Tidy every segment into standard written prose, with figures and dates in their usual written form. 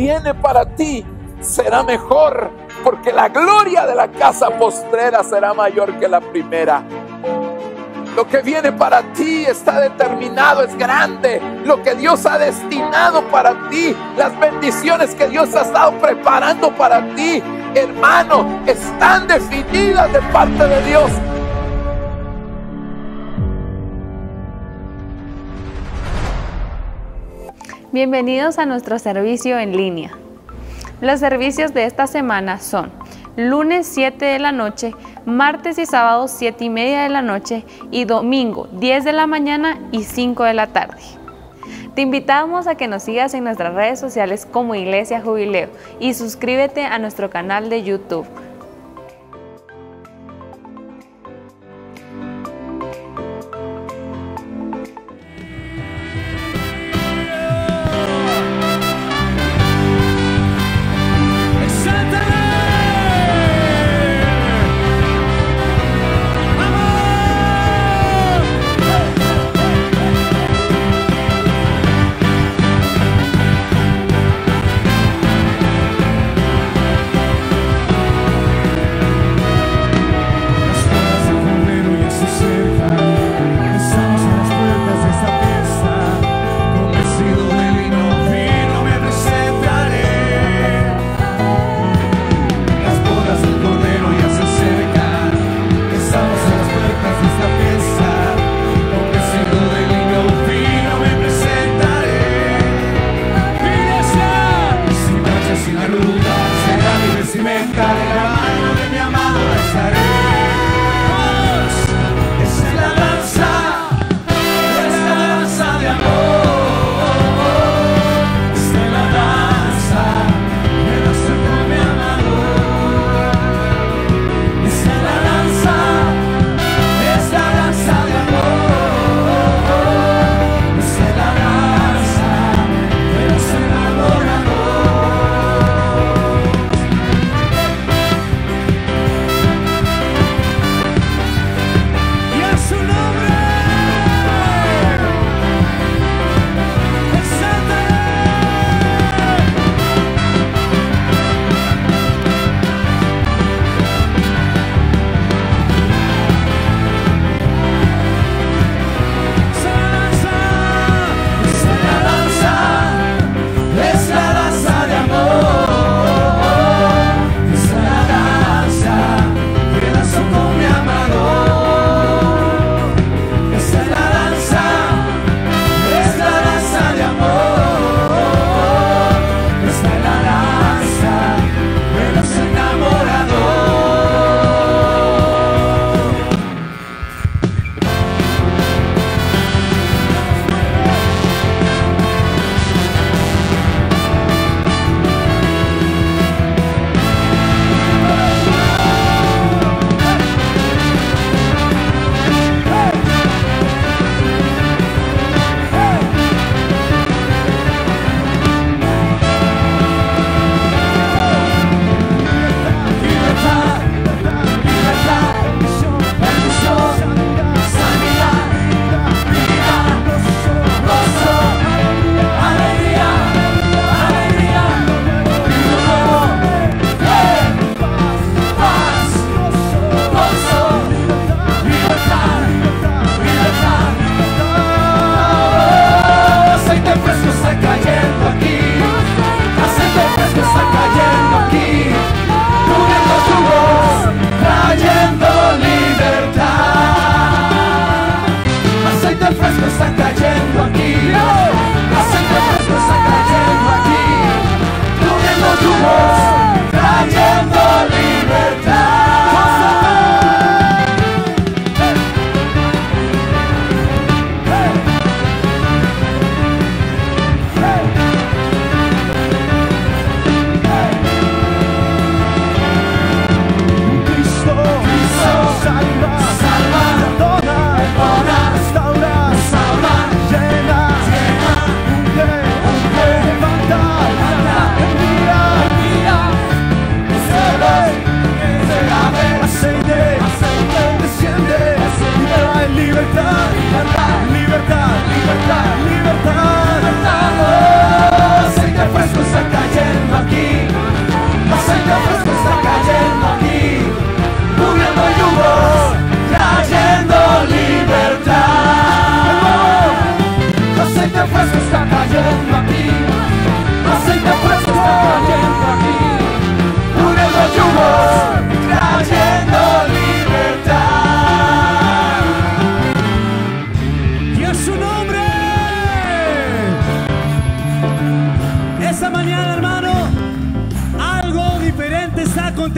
viene para ti será mejor, porque la gloria de la casa postrera será mayor que la primera. Lo que viene para ti está determinado, es grande. Lo que Dios ha destinado para ti, las bendiciones que Dios ha estado preparando para ti, hermano, están definidas de parte de Dios. Bienvenidos a nuestro servicio en línea. Los servicios de esta semana son lunes 7 de la noche, martes y sábados 7:30 de la noche y domingo 10 de la mañana y 5 de la tarde. Te invitamos a que nos sigas en nuestras redes sociales como Iglesia Jubileo y suscríbete a nuestro canal de YouTube.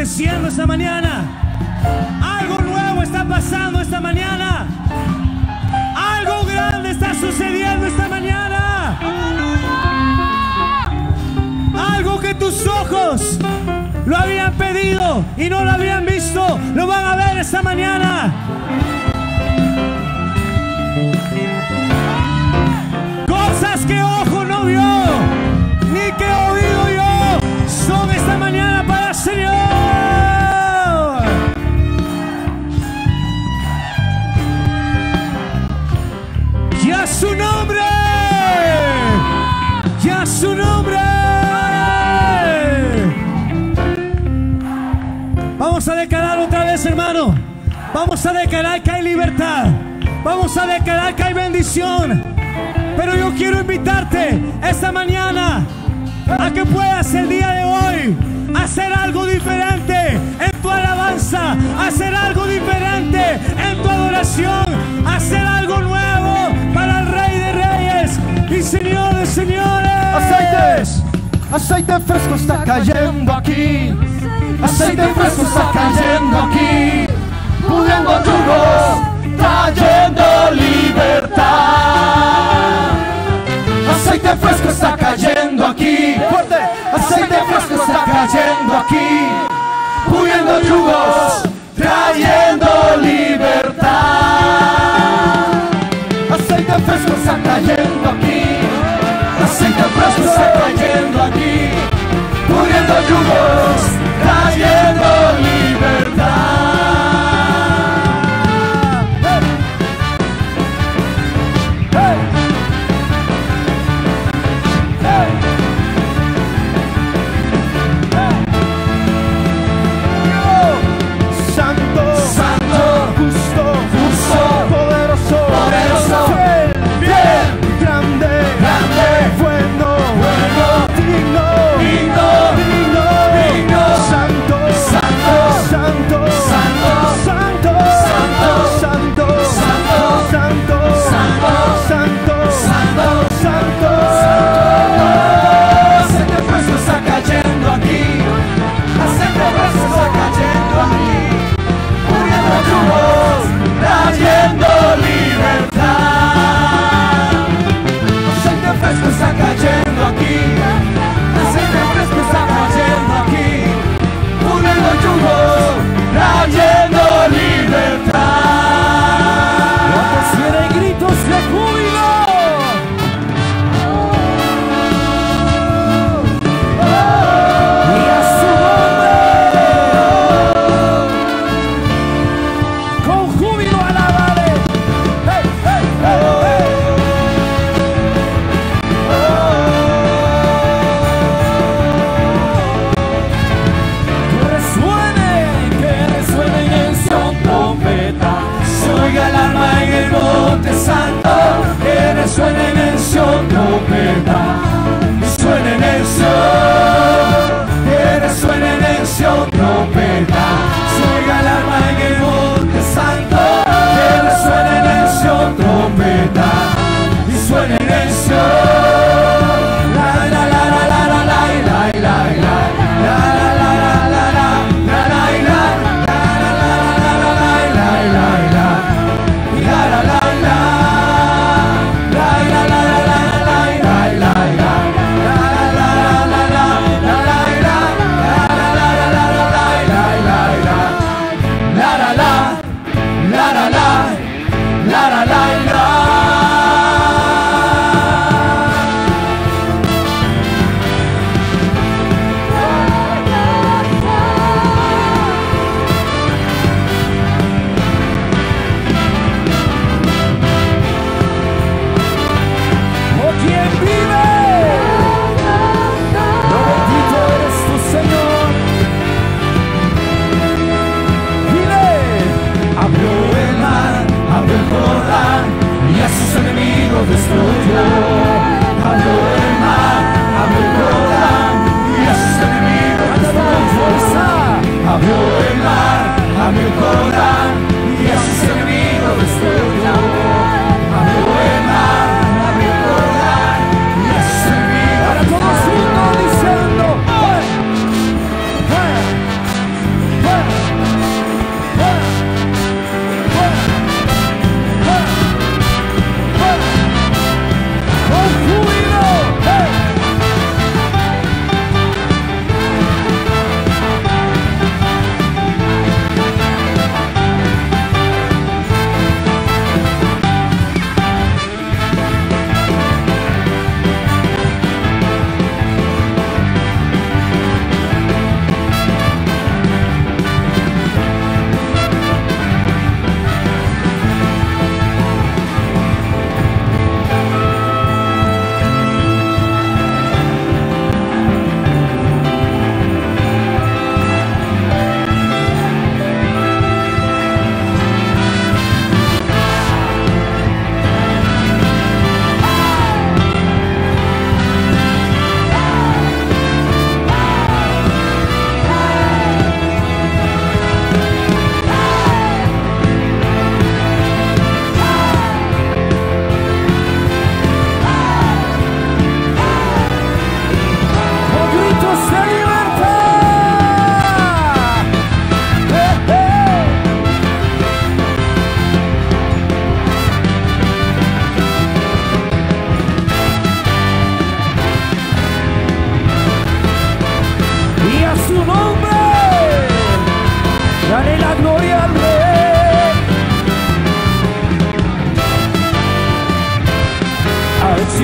aconteciendo esta mañana. Algo nuevo está pasando esta mañana. Algo grande está sucediendo esta mañana. Algo que tus ojos lo habían pedido y no lo habían visto, lo van a ver esta mañana. Cosas que ojo no vio, ni que oído yo, son esta mañana para el Señor. ¡Ya su nombre! ¡Ya su nombre! Vamos a declarar otra vez, hermano. Vamos a declarar que hay libertad. Vamos a declarar que hay bendición. Pero yo quiero invitarte esta mañana a que puedas el día de hoy hacer algo diferente en tu alabanza, hacer algo diferente en tu adoración, hacer algo nuevo para el Rey de Reyes y Señor de Señores. Aceite fresco está cayendo aquí. Aceite fresco está cayendo aquí. Pudiendo yugos, trayendo libertad. Aceite fresco está cayendo aquí. Fuerte. Aceite fresco está cayendo aquí. Pudiendo yugos, trayendo libertad. Aceite fresco está cayendo aquí. Aceite fresco está cayendo aquí. Pudiendo yugos, trayendo libertad.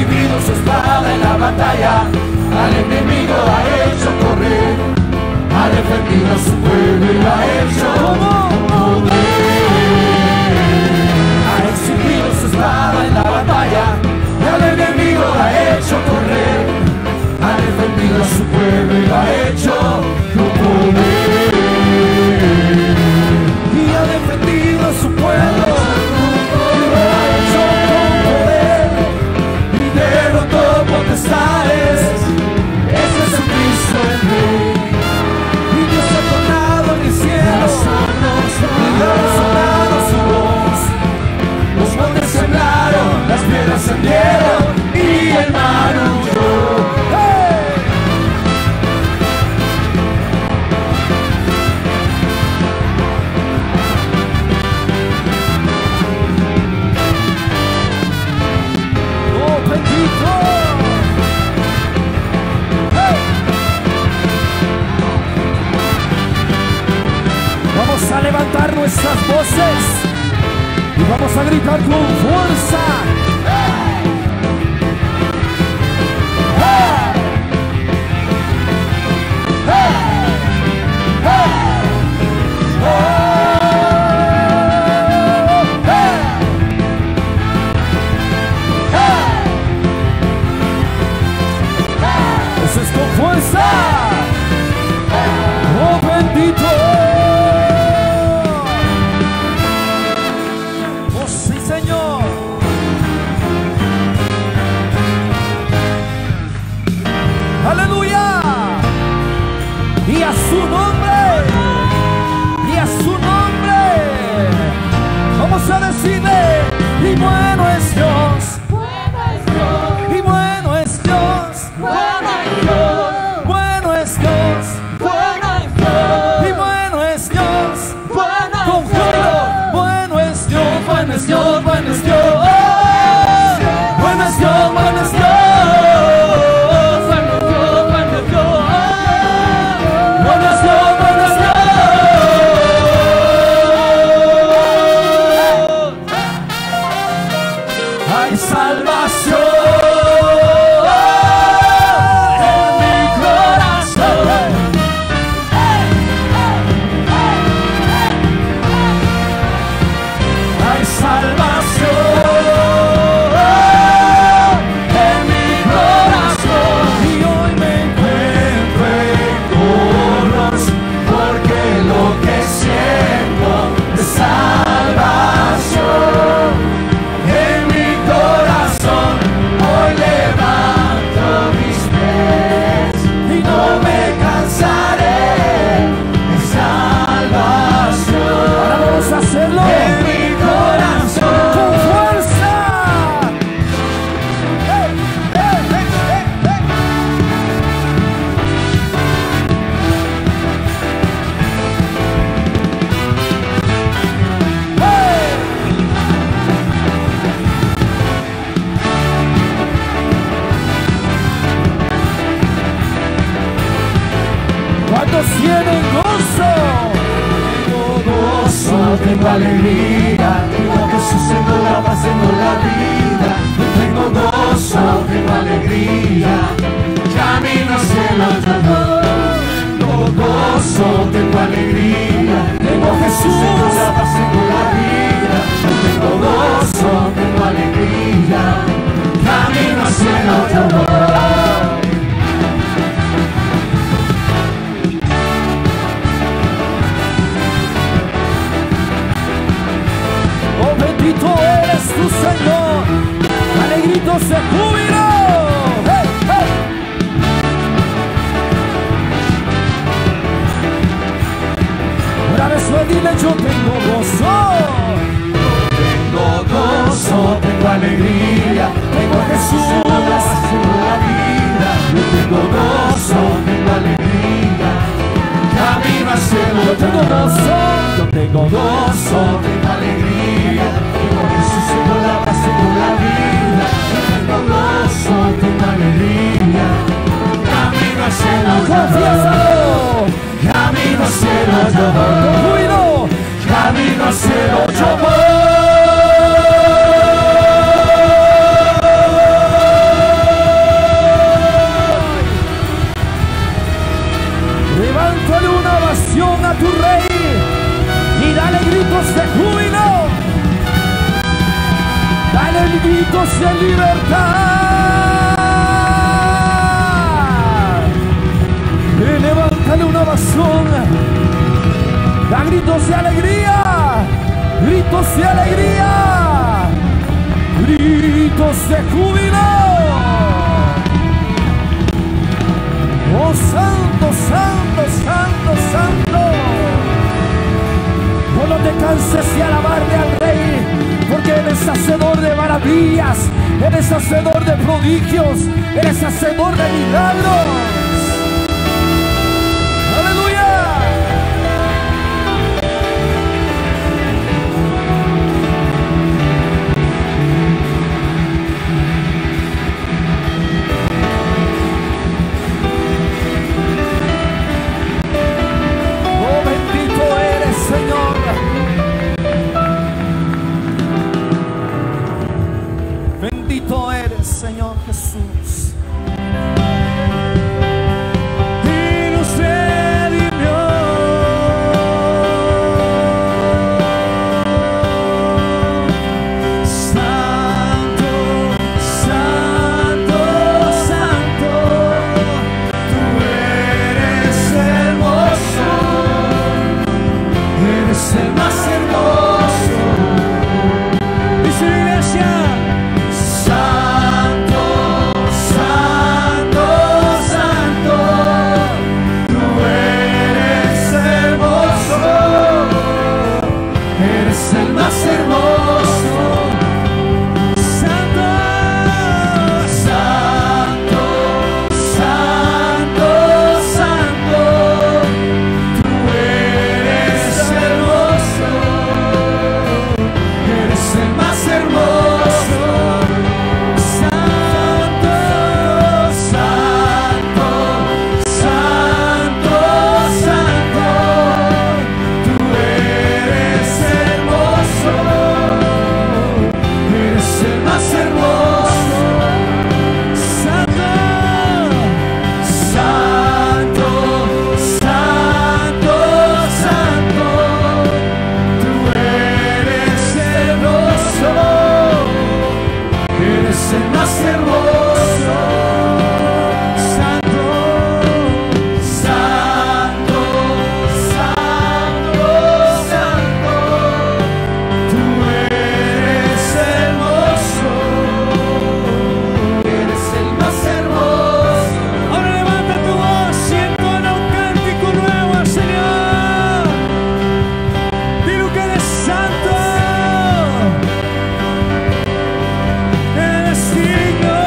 exhibido su espada en la batalla, al enemigo ha hecho correr, ha defendido a su pueblo y lo ha hecho poder. Ha exhibido su espada en la batalla, y al enemigo ha hecho correr, ha defendido a su pueblo y lo ha hecho poder. Y ha defendido a su pueblo y lo ha hecho con poder, y derrotó potestades. Es Jesucristo el Rey. Y Dios ha tornado en el cielo, y ha resonado su voz. Los montes temblaron, las piedras se hundieron y el mar huyó. Vamos a levantar nuestras voces y vamos a gritar con fuerza. Eso es con fuerza. Oh, bendito. Oh, sí, Señor. Aleluya. Y a su nombre. Y a su nombre. Vamos a decirle. Y bueno es Dios. Y bueno es Dios. Bueno es Dios. Y bueno es Dios. Con fuego. Bueno es Dios. Bueno es Dios. Bueno es Dios. Bueno es Dios. Bueno es Dios. Hay salvación en mi corazón. Hay salvación en mi corazón. Y hoy me encuentro en coros, porque lo que siento es salvación. En mi corazón hoy levanto mis pies y no me cansaré de salvación. Ahora vamos a hacerlo en mi corazón con fuerza. ¡Hey, hey, hey, hey, hey! ¡Hey! ¿Cuántos tienen gozo? Tengo gozo, tengo alegría, tengo Jesús, tengo la paz, tengo la vida. Tengo gozo, tengo alegría, camino al cielo yo voy. Tengo gozo, tengo alegría, tengo Jesús, tengo la paz, tengo la vida. Tengo gozo, tengo alegría, camino al cielo yo voy. Oh, bendito eres tu Señor, alegritos de júbilo. ¡Hey, hey! Una vez lo dile, yo tengo gozo. Tengo gozo, tengo alegría, tengo a Jesús, tengo la vida. Yo tengo gozo, tengo alegría, camino al cielo. Yo tengo gozo, yo tengo gozo, tengo alegría, tengo a Jesús, tengo la paz, tengo la vida. Yo tengo gozo, tengo alegría, camino al cielo. Confiésalo. Camino al cielo yo voy. Camino al cielo yo voy. bendito sea libertad. Levántale una oración, da gritos de alegría, gritos de alegría, gritos de júbilo. Oh, santo, santo, santo, santo. No te canses de alabarle al Rey, porque eres hacedor de maravillas, eres hacedor de prodigios, eres hacedor de milagros. ¡Aleluya! Oh, bendito eres, Señor. Bendito eres, Señor Jesús. Y nos redimió. Santo, santo, santo, tú eres hermoso, eres el más hermoso. Dice la iglesia. Santo, santo, santo, tú eres hermoso, eres el más hermoso. Santo, santo, santo, santo, tú eres hermoso, eres el más hermoso. Santo, santo, santo, santo, tú eres hermoso, eres el más hermoso. Santo, santo, santo, santo, tú eres hermoso, eres el más hermoso. Santo, santo, santo, santo, tú eres hermoso, eres el más hermoso. Ahora levanta tu voz y entona un cántico nuevo al Señor. Dile que eres santo. Eres digno.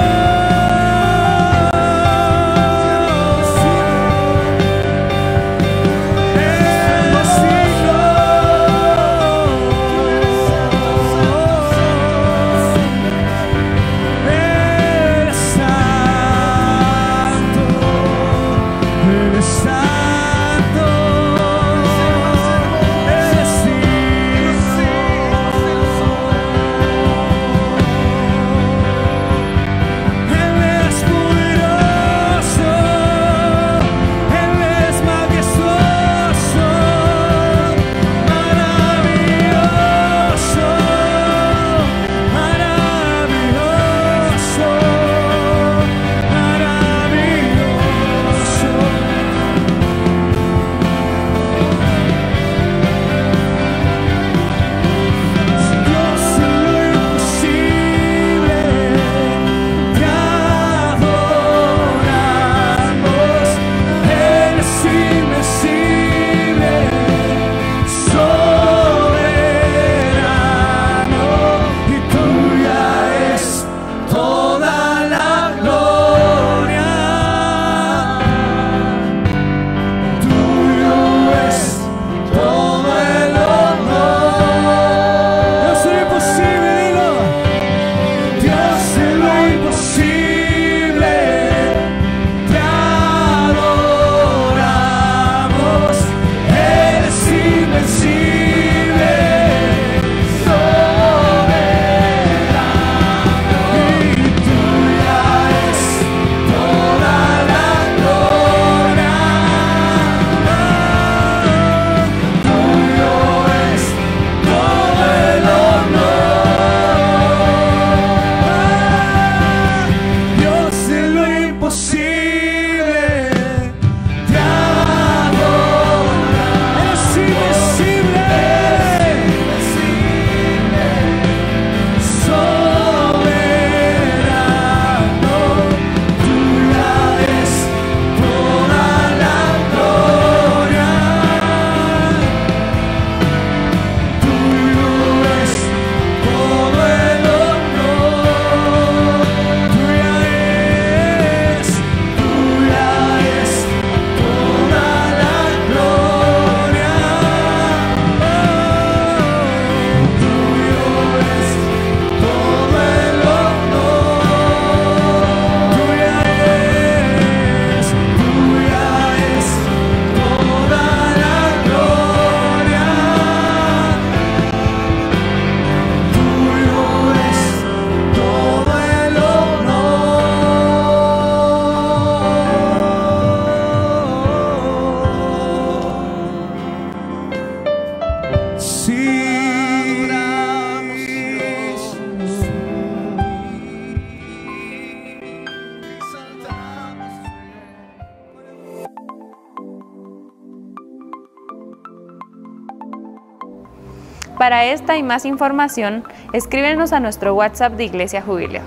Para esta y más información, escríbenos a nuestro WhatsApp de Iglesia Jubileo,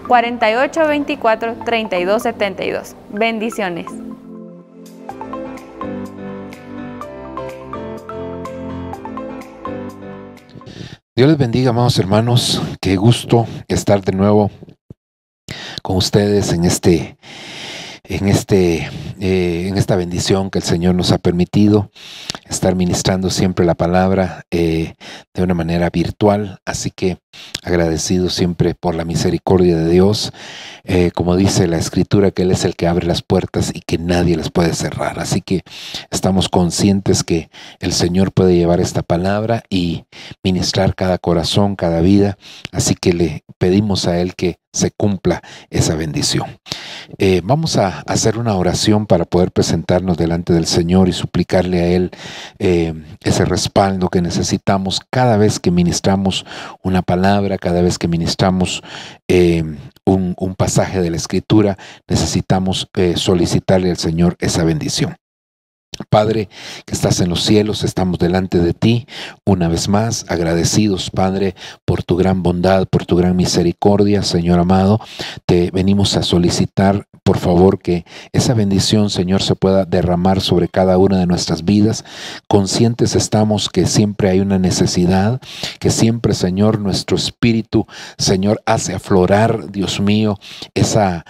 4824-3272. Bendiciones. Dios les bendiga, amados hermanos. Qué gusto estar de nuevo con ustedes en esta bendición que el Señor nos ha permitido, estar ministrando siempre la palabra de una manera virtual. Así que agradecido siempre por la misericordia de Dios. Como dice la Escritura, que Él es el que abre las puertas y que nadie las puede cerrar. Así que estamos conscientes que el Señor puede llevar esta palabra y ministrar cada corazón, cada vida. Así que le pedimos a Él que se cumpla esa bendición. Vamos a hacer una oración para poder presentarnos delante del Señor y suplicarle a Él ese respaldo que necesitamos cada vez que ministramos una palabra, cada vez que ministramos un pasaje de la Escritura. Necesitamos solicitarle al Señor esa bendición. Padre, que estás en los cielos, estamos delante de ti una vez más, agradecidos, Padre, por tu gran bondad, por tu gran misericordia, Señor amado. Te venimos a solicitar, por favor, que esa bendición, Señor, se pueda derramar sobre cada una de nuestras vidas. Conscientes estamos que siempre hay una necesidad, que siempre, Señor, nuestro espíritu, Señor, hace aflorar, Dios mío, esa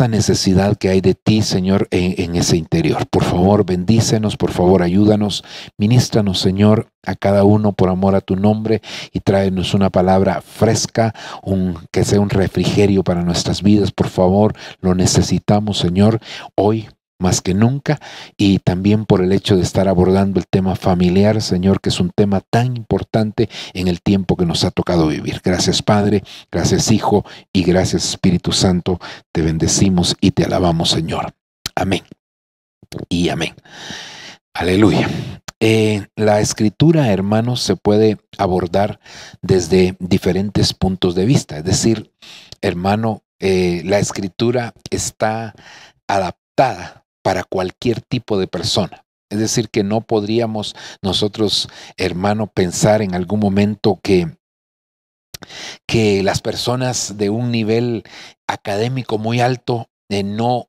necesidad que hay de ti, Señor, en ese interior. Por favor, bendícenos, por favor, ayúdanos, ministranos, Señor, a cada uno por amor a tu nombre, y tráenos una palabra fresca, que sea un refrigerio para nuestras vidas. Por favor, lo necesitamos, Señor, hoy más que nunca, y también por el hecho de estar abordando el tema familiar, Señor, que es un tema tan importante en el tiempo que nos ha tocado vivir. Gracias, Padre, gracias, Hijo, y gracias, Espíritu Santo. Te bendecimos y te alabamos, Señor. Amén y amén. Aleluya. La Escritura, hermanos, se puede abordar desde diferentes puntos de vista. Es decir, hermano, la Escritura está adaptada para cualquier tipo de persona. Es decir, que no podríamos nosotros, hermano, pensar en algún momento que las personas de un nivel académico muy alto,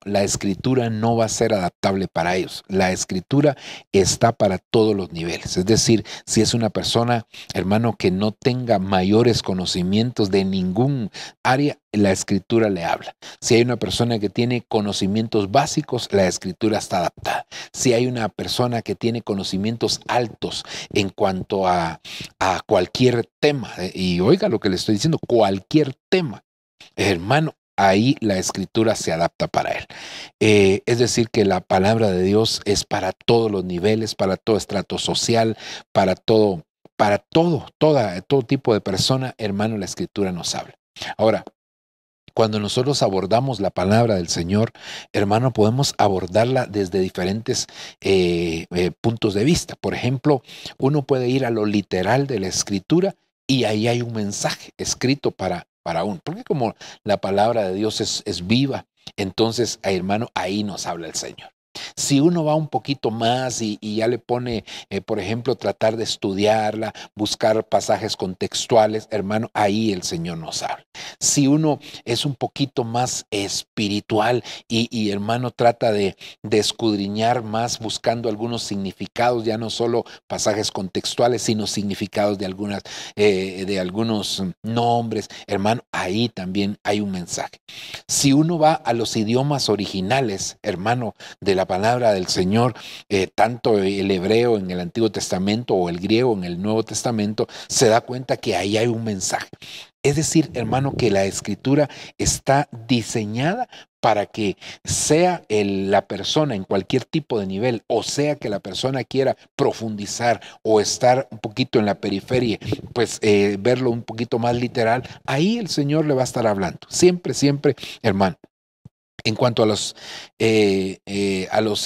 la Escritura no va a ser adaptable para ellos. La Escritura está para todos los niveles. Es decir, si es una persona, hermano, que no tenga mayores conocimientos de ningún área, la Escritura le habla. Si hay una persona que tiene conocimientos básicos, la Escritura está adaptada. Si hay una persona que tiene conocimientos altos en cuanto a cualquier tema, y oiga lo que le estoy diciendo, cualquier tema, hermano, ahí la Escritura se adapta para él. Es decir, que la palabra de Dios es para todos los niveles, para todo estrato social, para todo tipo de persona, hermano, la Escritura nos habla. Ahora, cuando nosotros abordamos la palabra del Señor, hermano, podemos abordarla desde diferentes puntos de vista. Por ejemplo, uno puede ir a lo literal de la Escritura y ahí hay un mensaje escrito para uno. Porque como la palabra de Dios es viva, entonces, hermano, ahí nos habla el Señor. Si uno va un poquito más y ya le pone, por ejemplo, tratar de estudiarla, buscar pasajes contextuales, hermano, ahí el Señor nos habla. Si uno es un poquito más espiritual y hermano, trata de escudriñar más buscando algunos significados, ya no solo pasajes contextuales, sino significados de algunos nombres, hermano, ahí también hay un mensaje. Si uno va a los idiomas originales, hermano, de la palabra del Señor, tanto el hebreo en el Antiguo Testamento o el griego en el Nuevo Testamento, se da cuenta que ahí hay un mensaje. Es decir, hermano, que la Escritura está diseñada para que sea la persona en cualquier tipo de nivel, o sea que la persona quiera profundizar o estar un poquito en la periferia, pues verlo un poquito más literal, ahí el Señor le va a estar hablando. Siempre, siempre, hermano. En cuanto a los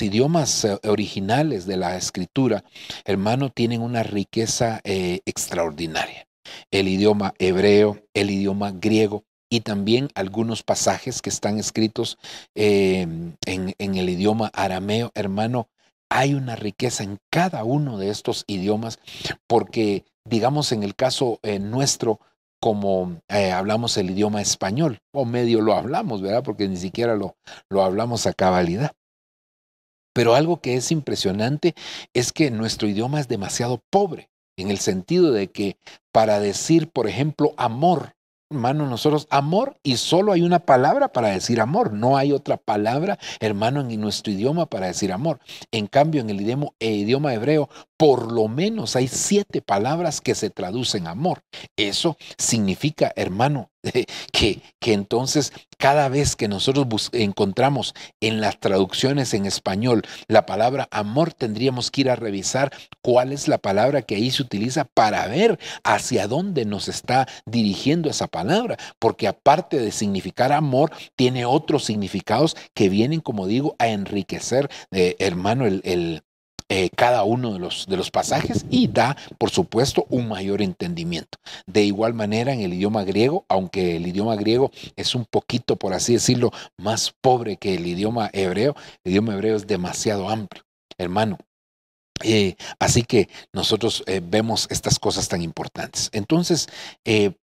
idiomas originales de la Escritura, hermano, tienen una riqueza extraordinaria. El idioma hebreo, el idioma griego y también algunos pasajes que están escritos en el idioma arameo, hermano, hay una riqueza en cada uno de estos idiomas porque digamos en el caso nuestro, como hablamos el idioma español, o medio lo hablamos, ¿verdad? Porque ni siquiera lo hablamos a cabalidad. Pero algo que es impresionante es que nuestro idioma es demasiado pobre, en el sentido de que para decir, por ejemplo, amor, hermano, nosotros amor, y solo hay una palabra para decir amor, no hay otra palabra, hermano, en nuestro idioma para decir amor. En cambio, en el idioma hebreo, por lo menos hay 7 palabras que se traducen amor. Eso significa, hermano, que entonces cada vez que nosotros encontramos en las traducciones en español la palabra amor, tendríamos que ir a revisar cuál es la palabra que ahí se utiliza para ver hacia dónde nos está dirigiendo esa palabra, porque aparte de significar amor, tiene otros significados que vienen, como digo, a enriquecer, hermano, cada uno de los pasajes, y da, por supuesto, un mayor entendimiento. De igual manera, en el idioma griego, aunque el idioma griego es un poquito, por así decirlo, más pobre que el idioma hebreo es demasiado amplio, hermano. Así que nosotros vemos estas cosas tan importantes. Entonces,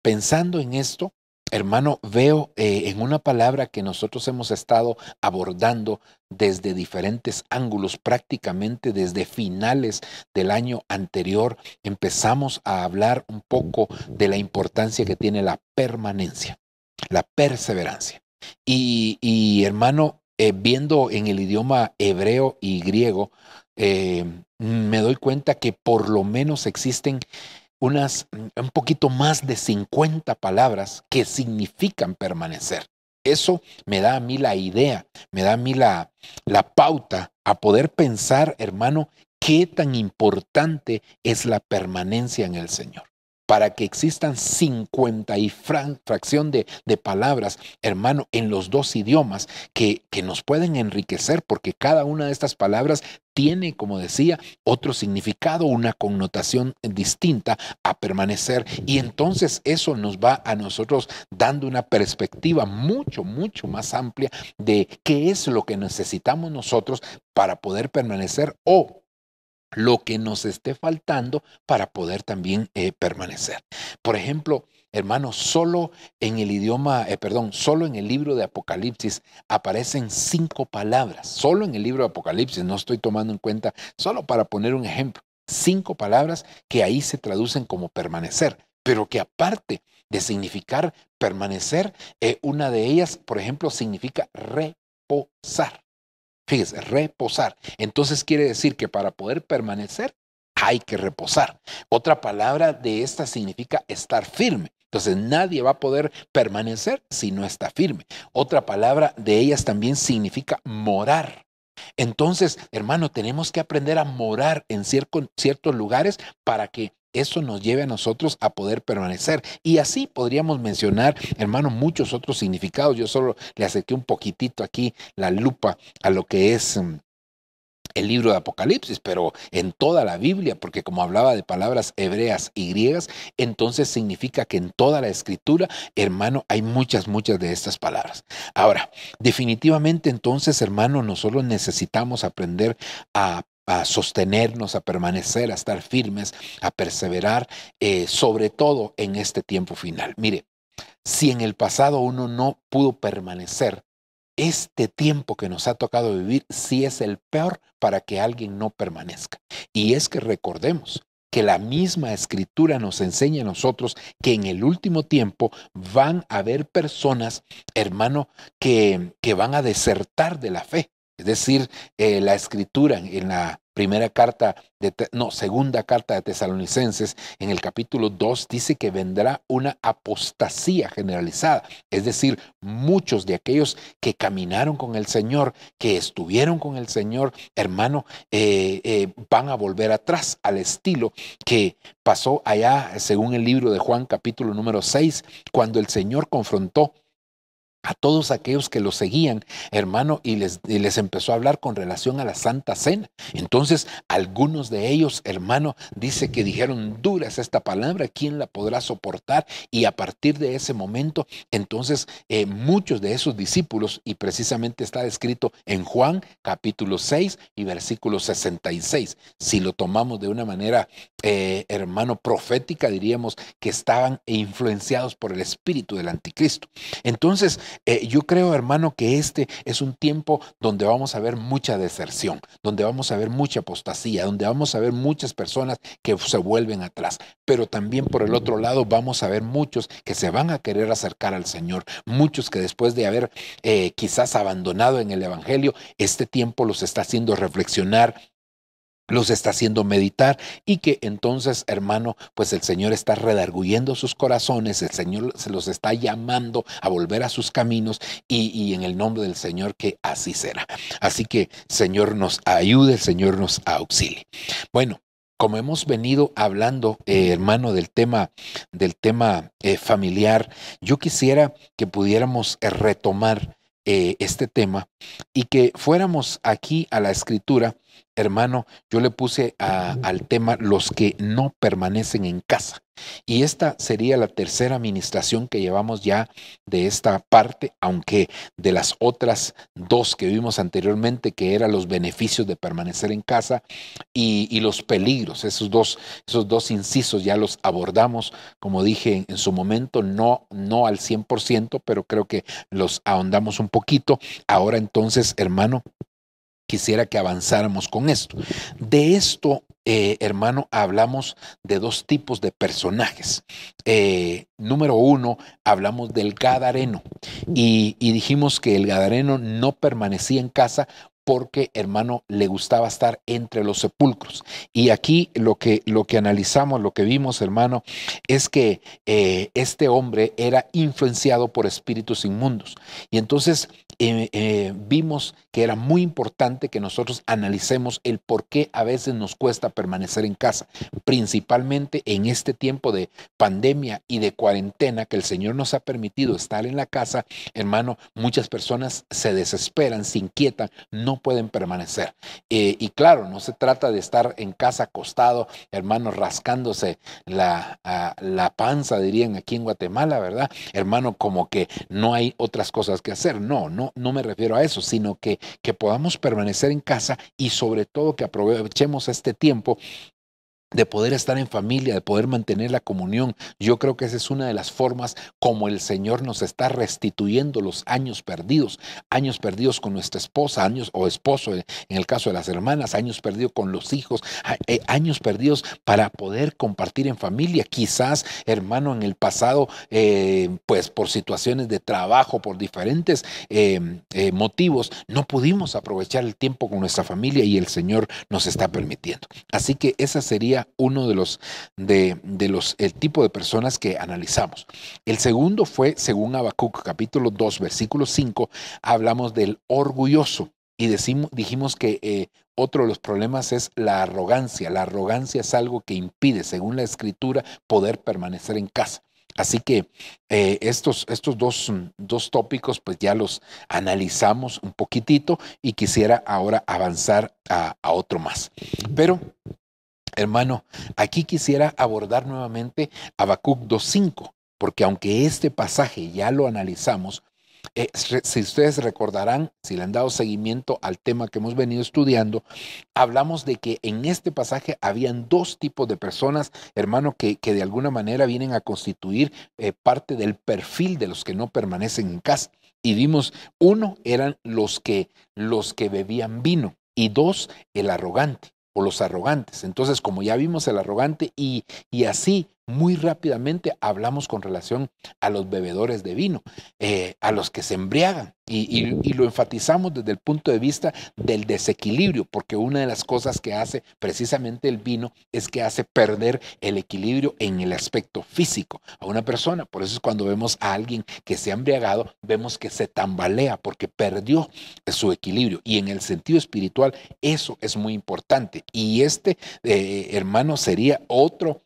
pensando en esto, hermano, veo en una palabra que nosotros hemos estado abordando desde diferentes ángulos, prácticamente desde finales del año anterior, empezamos a hablar un poco de la importancia que tiene la permanencia, la perseverancia. Y hermano, viendo en el idioma hebreo y griego, me doy cuenta que por lo menos existen un poquito más de 50 palabras que significan permanecer. Eso me da a mí la idea, me da a mí la pauta a poder pensar, hermano, qué tan importante es la permanencia en el Señor. Para que existan 50 y fracción de palabras, hermano, en los dos idiomas que nos pueden enriquecer, porque cada una de estas palabras tiene, como decía, otro significado, una connotación distinta a permanecer, y entonces eso nos va a nosotros dando una perspectiva mucho, mucho más amplia de qué es lo que necesitamos nosotros para poder permanecer, o lo que nos esté faltando para poder también permanecer. Por ejemplo, hermano, solo en el solo en el libro de Apocalipsis aparecen 5 palabras. Solo en el libro de Apocalipsis, no estoy tomando en cuenta, solo para poner un ejemplo, 5 palabras que ahí se traducen como permanecer, pero que aparte de significar permanecer, una de ellas, por ejemplo, significa reposar. Fíjese, reposar. Entonces quiere decir que para poder permanecer hay que reposar. Otra palabra de esta significa estar firme. Entonces nadie va a poder permanecer si no está firme. Otra palabra de ellas también significa morar. Entonces, hermano, tenemos que aprender a morar en ciertos lugares para que eso nos lleve a nosotros a poder permanecer. Y así podríamos mencionar, hermano, muchos otros significados. Yo solo le acerqué un poquitito aquí la lupa a lo que es el libro de Apocalipsis, pero en toda la Biblia, porque como hablaba de palabras hebreas y griegas, entonces significa que en toda la escritura, hermano, hay muchas de estas palabras. Ahora, definitivamente entonces, hermano, nosotros necesitamos aprender a sostenernos, a permanecer, a estar firmes, a perseverar, sobre todo en este tiempo final. Mire, si en el pasado uno no pudo permanecer, este tiempo que nos ha tocado vivir sí es el peor para que alguien no permanezca. Y es que recordemos que la misma escritura nos enseña a nosotros que en el último tiempo van a haber personas, hermano, que van a desertar de la fe. Es decir, la escritura en la segunda carta de Tesalonicenses, en el capítulo 2, dice que vendrá una apostasía generalizada. Es decir, muchos de aquellos que caminaron con el Señor, que estuvieron con el Señor, hermano, van a volver atrás al estilo que pasó allá, según el libro de Juan, capítulo número 6, cuando el Señor confrontó a todos aquellos que lo seguían, hermano, y les empezó a hablar con relación a la Santa Cena. Entonces, algunos de ellos, hermano, dice que dijeron, dura es esta palabra, ¿quién la podrá soportar? Y a partir de ese momento, entonces, muchos de esos discípulos, y precisamente está descrito en Juan, capítulo 6 y versículo 66. Si lo tomamos de una manera, hermano, profética, diríamos que estaban influenciados por el espíritu del anticristo. Entonces, yo creo, hermano, que este es un tiempo donde vamos a ver mucha deserción, donde vamos a ver mucha apostasía, donde vamos a ver muchas personas que se vuelven atrás. Pero también por el otro lado vamos a ver muchos que se van a querer acercar al Señor, muchos que después de haber quizás abandonado en el Evangelio, este tiempo los está haciendo reflexionar, los está haciendo meditar, y que entonces, hermano, pues el Señor está redarguyendo sus corazones, el Señor se los está llamando a volver a sus caminos, y en el nombre del Señor que así será. Así que Señor nos ayude, el Señor nos auxilie. Bueno, como hemos venido hablando, hermano, del tema familiar, yo quisiera que pudiéramos retomar este tema y que fuéramos aquí a la Escritura. Hermano, yo le puse al tema los que no permanecen en casa. Y esta sería la tercera administración que llevamos ya de esta parte, aunque de las otras dos que vimos anteriormente, que eran los beneficios de permanecer en casa y los peligros, esos dos incisos ya los abordamos, como dije en su momento, no al 100%, pero creo que los ahondamos un poquito. Ahora entonces, hermano, quisiera que avanzáramos con esto. De esto, hermano, hablamos de dos tipos de personajes. Número uno, hablamos del Gadareno y dijimos que el Gadareno no permanecía en casa porque, hermano, le gustaba estar entre los sepulcros. Y aquí lo que analizamos, lo que vimos, hermano, es que este hombre era influenciado por espíritus inmundos. Y entonces vimos que era muy importante que nosotros analicemos el por qué a veces nos cuesta permanecer en casa, principalmente en este tiempo de pandemia y de cuarentena que el Señor nos ha permitido estar en la casa. Hermano, muchas personas se desesperan, se inquietan, no pueden permanecer. Y claro, no se trata de estar en casa acostado, hermano, rascándose la panza, dirían aquí en Guatemala, ¿verdad? Hermano, como que no hay otras cosas que hacer. No me refiero a eso, sino que podamos permanecer en casa y sobre todo que aprovechemos este tiempo de poder estar en familia, de poder mantener la comunión. Yo creo que esa es una de las formas como el Señor nos está restituyendo los años perdidos con nuestra esposa, años o esposo en el caso de las hermanas, años perdidos con los hijos, años perdidos para poder compartir en familia. Quizás, hermano, en el pasado, pues por situaciones de trabajo, por diferentes motivos, no pudimos aprovechar el tiempo con nuestra familia y el Señor nos está permitiendo. Así que esa sería uno de los el tipo de personas que analizamos. El segundo fue, según Habacuc capítulo 2, versículo 5, hablamos del orgulloso y dijimos que otro de los problemas es la arrogancia. La arrogancia es algo que impide, según la Escritura, poder permanecer en casa. Así que estos dos tópicos pues ya los analizamos un poquitito y quisiera ahora avanzar a otro más. Pero, hermano, aquí quisiera abordar nuevamente Habacuc 2:5, porque aunque este pasaje ya lo analizamos, si ustedes recordarán, si le han dado seguimiento al tema que hemos venido estudiando, hablamos de que en este pasaje habían dos tipos de personas, hermano, que de alguna manera vienen a constituir parte del perfil de los que no permanecen en casa. Y vimos, uno eran los que bebían vino y dos, el arrogante o los arrogantes. Entonces, como ya vimos el arrogante y así muy rápidamente hablamos con relación a los bebedores de vino, a los que se embriagan y lo enfatizamos desde el punto de vista del desequilibrio, porque una de las cosas que hace precisamente el vino es que hace perder el equilibrio en el aspecto físico a una persona. Por eso es cuando vemos a alguien que se ha embriagado, vemos que se tambalea porque perdió su equilibrio, y en el sentido espiritual eso es muy importante. Y hermano, sería otro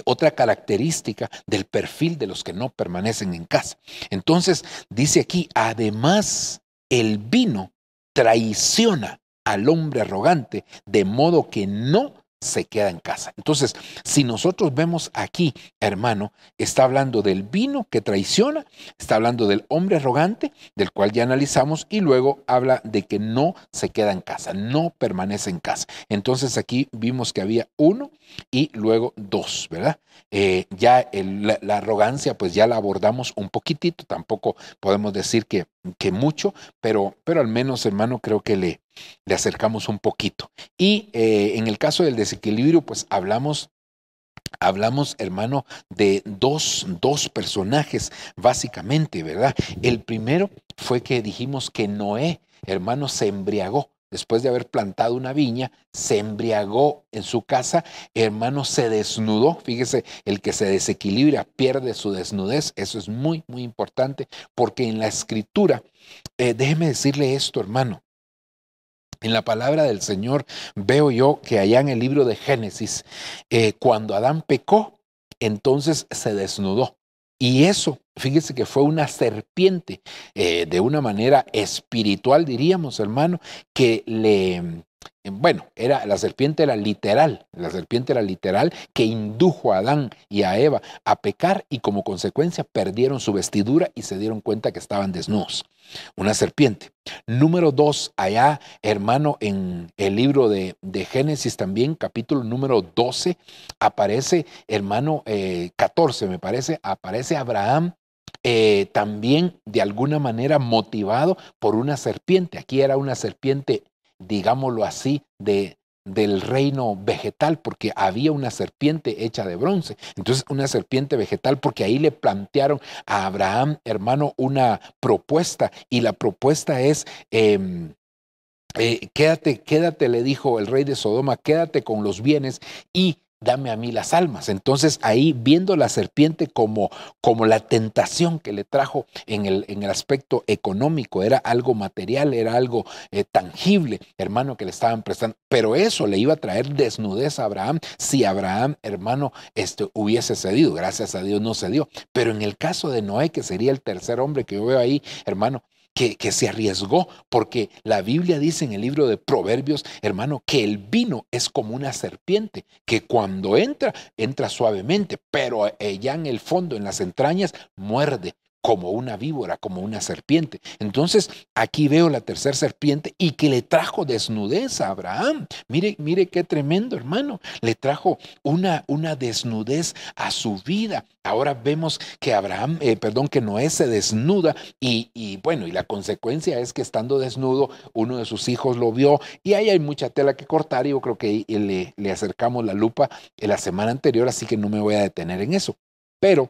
otra característica del perfil de los que no permanecen en casa. Entonces dice aquí, además el vino traiciona al hombre arrogante, de modo que no se queda en casa. Entonces, si nosotros vemos aquí, hermano, está hablando del vino que traiciona, está hablando del hombre arrogante, del cual ya analizamos, y luego habla de que no se queda en casa, no permanece en casa. Entonces aquí vimos que había uno y luego dos, ¿verdad? La arrogancia pues ya la abordamos un poquitito, tampoco podemos decir que mucho, pero al menos, hermano, creo que le acercamos un poquito. Y en el caso del desequilibrio, pues hablamos, hermano, de dos personajes, básicamente, ¿verdad? El primero fue que dijimos que Noé, hermano, se embriagó. Después de haber plantado una viña, se embriagó en su casa, hermano, se desnudó. Fíjese, el que se desequilibra pierde su desnudez. Eso es muy, muy importante, porque en la Escritura, déjeme decirle esto, hermano. En la palabra del Señor veo yo que allá en el libro de Génesis, cuando Adán pecó, entonces se desnudó. Y eso, fíjese que fue una serpiente, de una manera espiritual, diríamos, hermano, que la serpiente era literal, que indujo a Adán y a Eva a pecar, y como consecuencia perdieron su vestidura y se dieron cuenta que estaban desnudos. Una serpiente. Número 2, allá, hermano, en el libro de Génesis también, capítulo número 12, aparece, hermano, 14 me parece, aparece Abraham, también de alguna manera motivado por una serpiente. Aquí era una serpiente, digámoslo así, del reino vegetal, porque había una serpiente hecha de bronce. Entonces, una serpiente vegetal, porque ahí le plantearon a Abraham, hermano, una propuesta, y la propuesta es, quédate, le dijo el rey de Sodoma, quédate con los bienes y dame a mí las almas. Entonces ahí, viendo la serpiente como la tentación que le trajo en el aspecto económico, era algo material, era algo tangible, hermano, que le estaban prestando, pero eso le iba a traer desnudez a Abraham si Abraham, hermano, hubiese cedido. Gracias a Dios no cedió. Pero en el caso de Noé, que sería el tercer hombre que yo veo ahí, hermano, que se arriesgó, porque la Biblia dice en el libro de Proverbios, hermano, que el vino es como una serpiente, que cuando entra suavemente, pero ya en el fondo, en las entrañas, muerde como una víbora, como una serpiente. Entonces, aquí veo la tercera serpiente, y que le trajo desnudez a Abraham. Mire qué tremendo, hermano. Le trajo una desnudez a su vida. Ahora vemos que que Noé se desnuda, y la consecuencia es que, estando desnudo, uno de sus hijos lo vio, y ahí hay mucha tela que cortar, y yo creo que le acercamos la lupa en la semana anterior, así que no me voy a detener en eso. Pero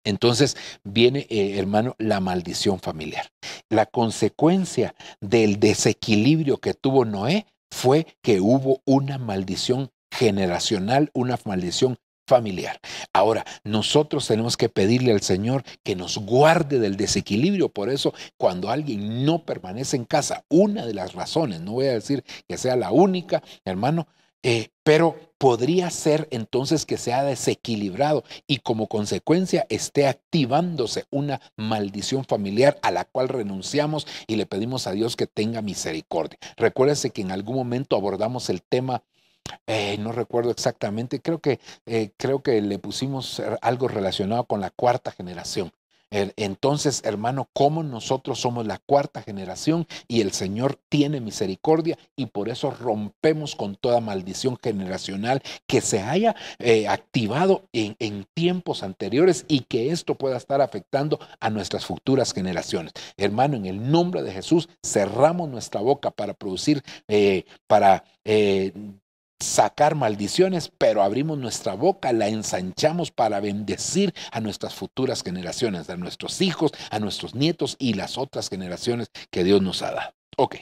entonces viene, hermano, la maldición familiar. La consecuencia del desequilibrio que tuvo Noé fue que hubo una maldición generacional, una maldición familiar. Ahora, nosotros tenemos que pedirle al Señor que nos guarde del desequilibrio. Por eso, cuando alguien no permanece en casa, una de las razones, no voy a decir que sea la única, hermano, pero podría ser entonces que se ha desequilibrado, y como consecuencia esté activándose una maldición familiar a la cual renunciamos y le pedimos a Dios que tenga misericordia. Recuérdese que en algún momento abordamos el tema, no recuerdo exactamente, creo que le pusimos algo relacionado con la cuarta generación. Entonces, hermano, como nosotros somos la cuarta generación y el Señor tiene misericordia, y por eso rompemos con toda maldición generacional que se haya activado en tiempos anteriores, y que esto pueda estar afectando a nuestras futuras generaciones. Hermano, en el nombre de Jesús, cerramos nuestra boca para producir, sacar maldiciones, pero abrimos nuestra boca, la ensanchamos para bendecir a nuestras futuras generaciones, a nuestros hijos, a nuestros nietos y las otras generaciones que Dios nos ha dado. Ok,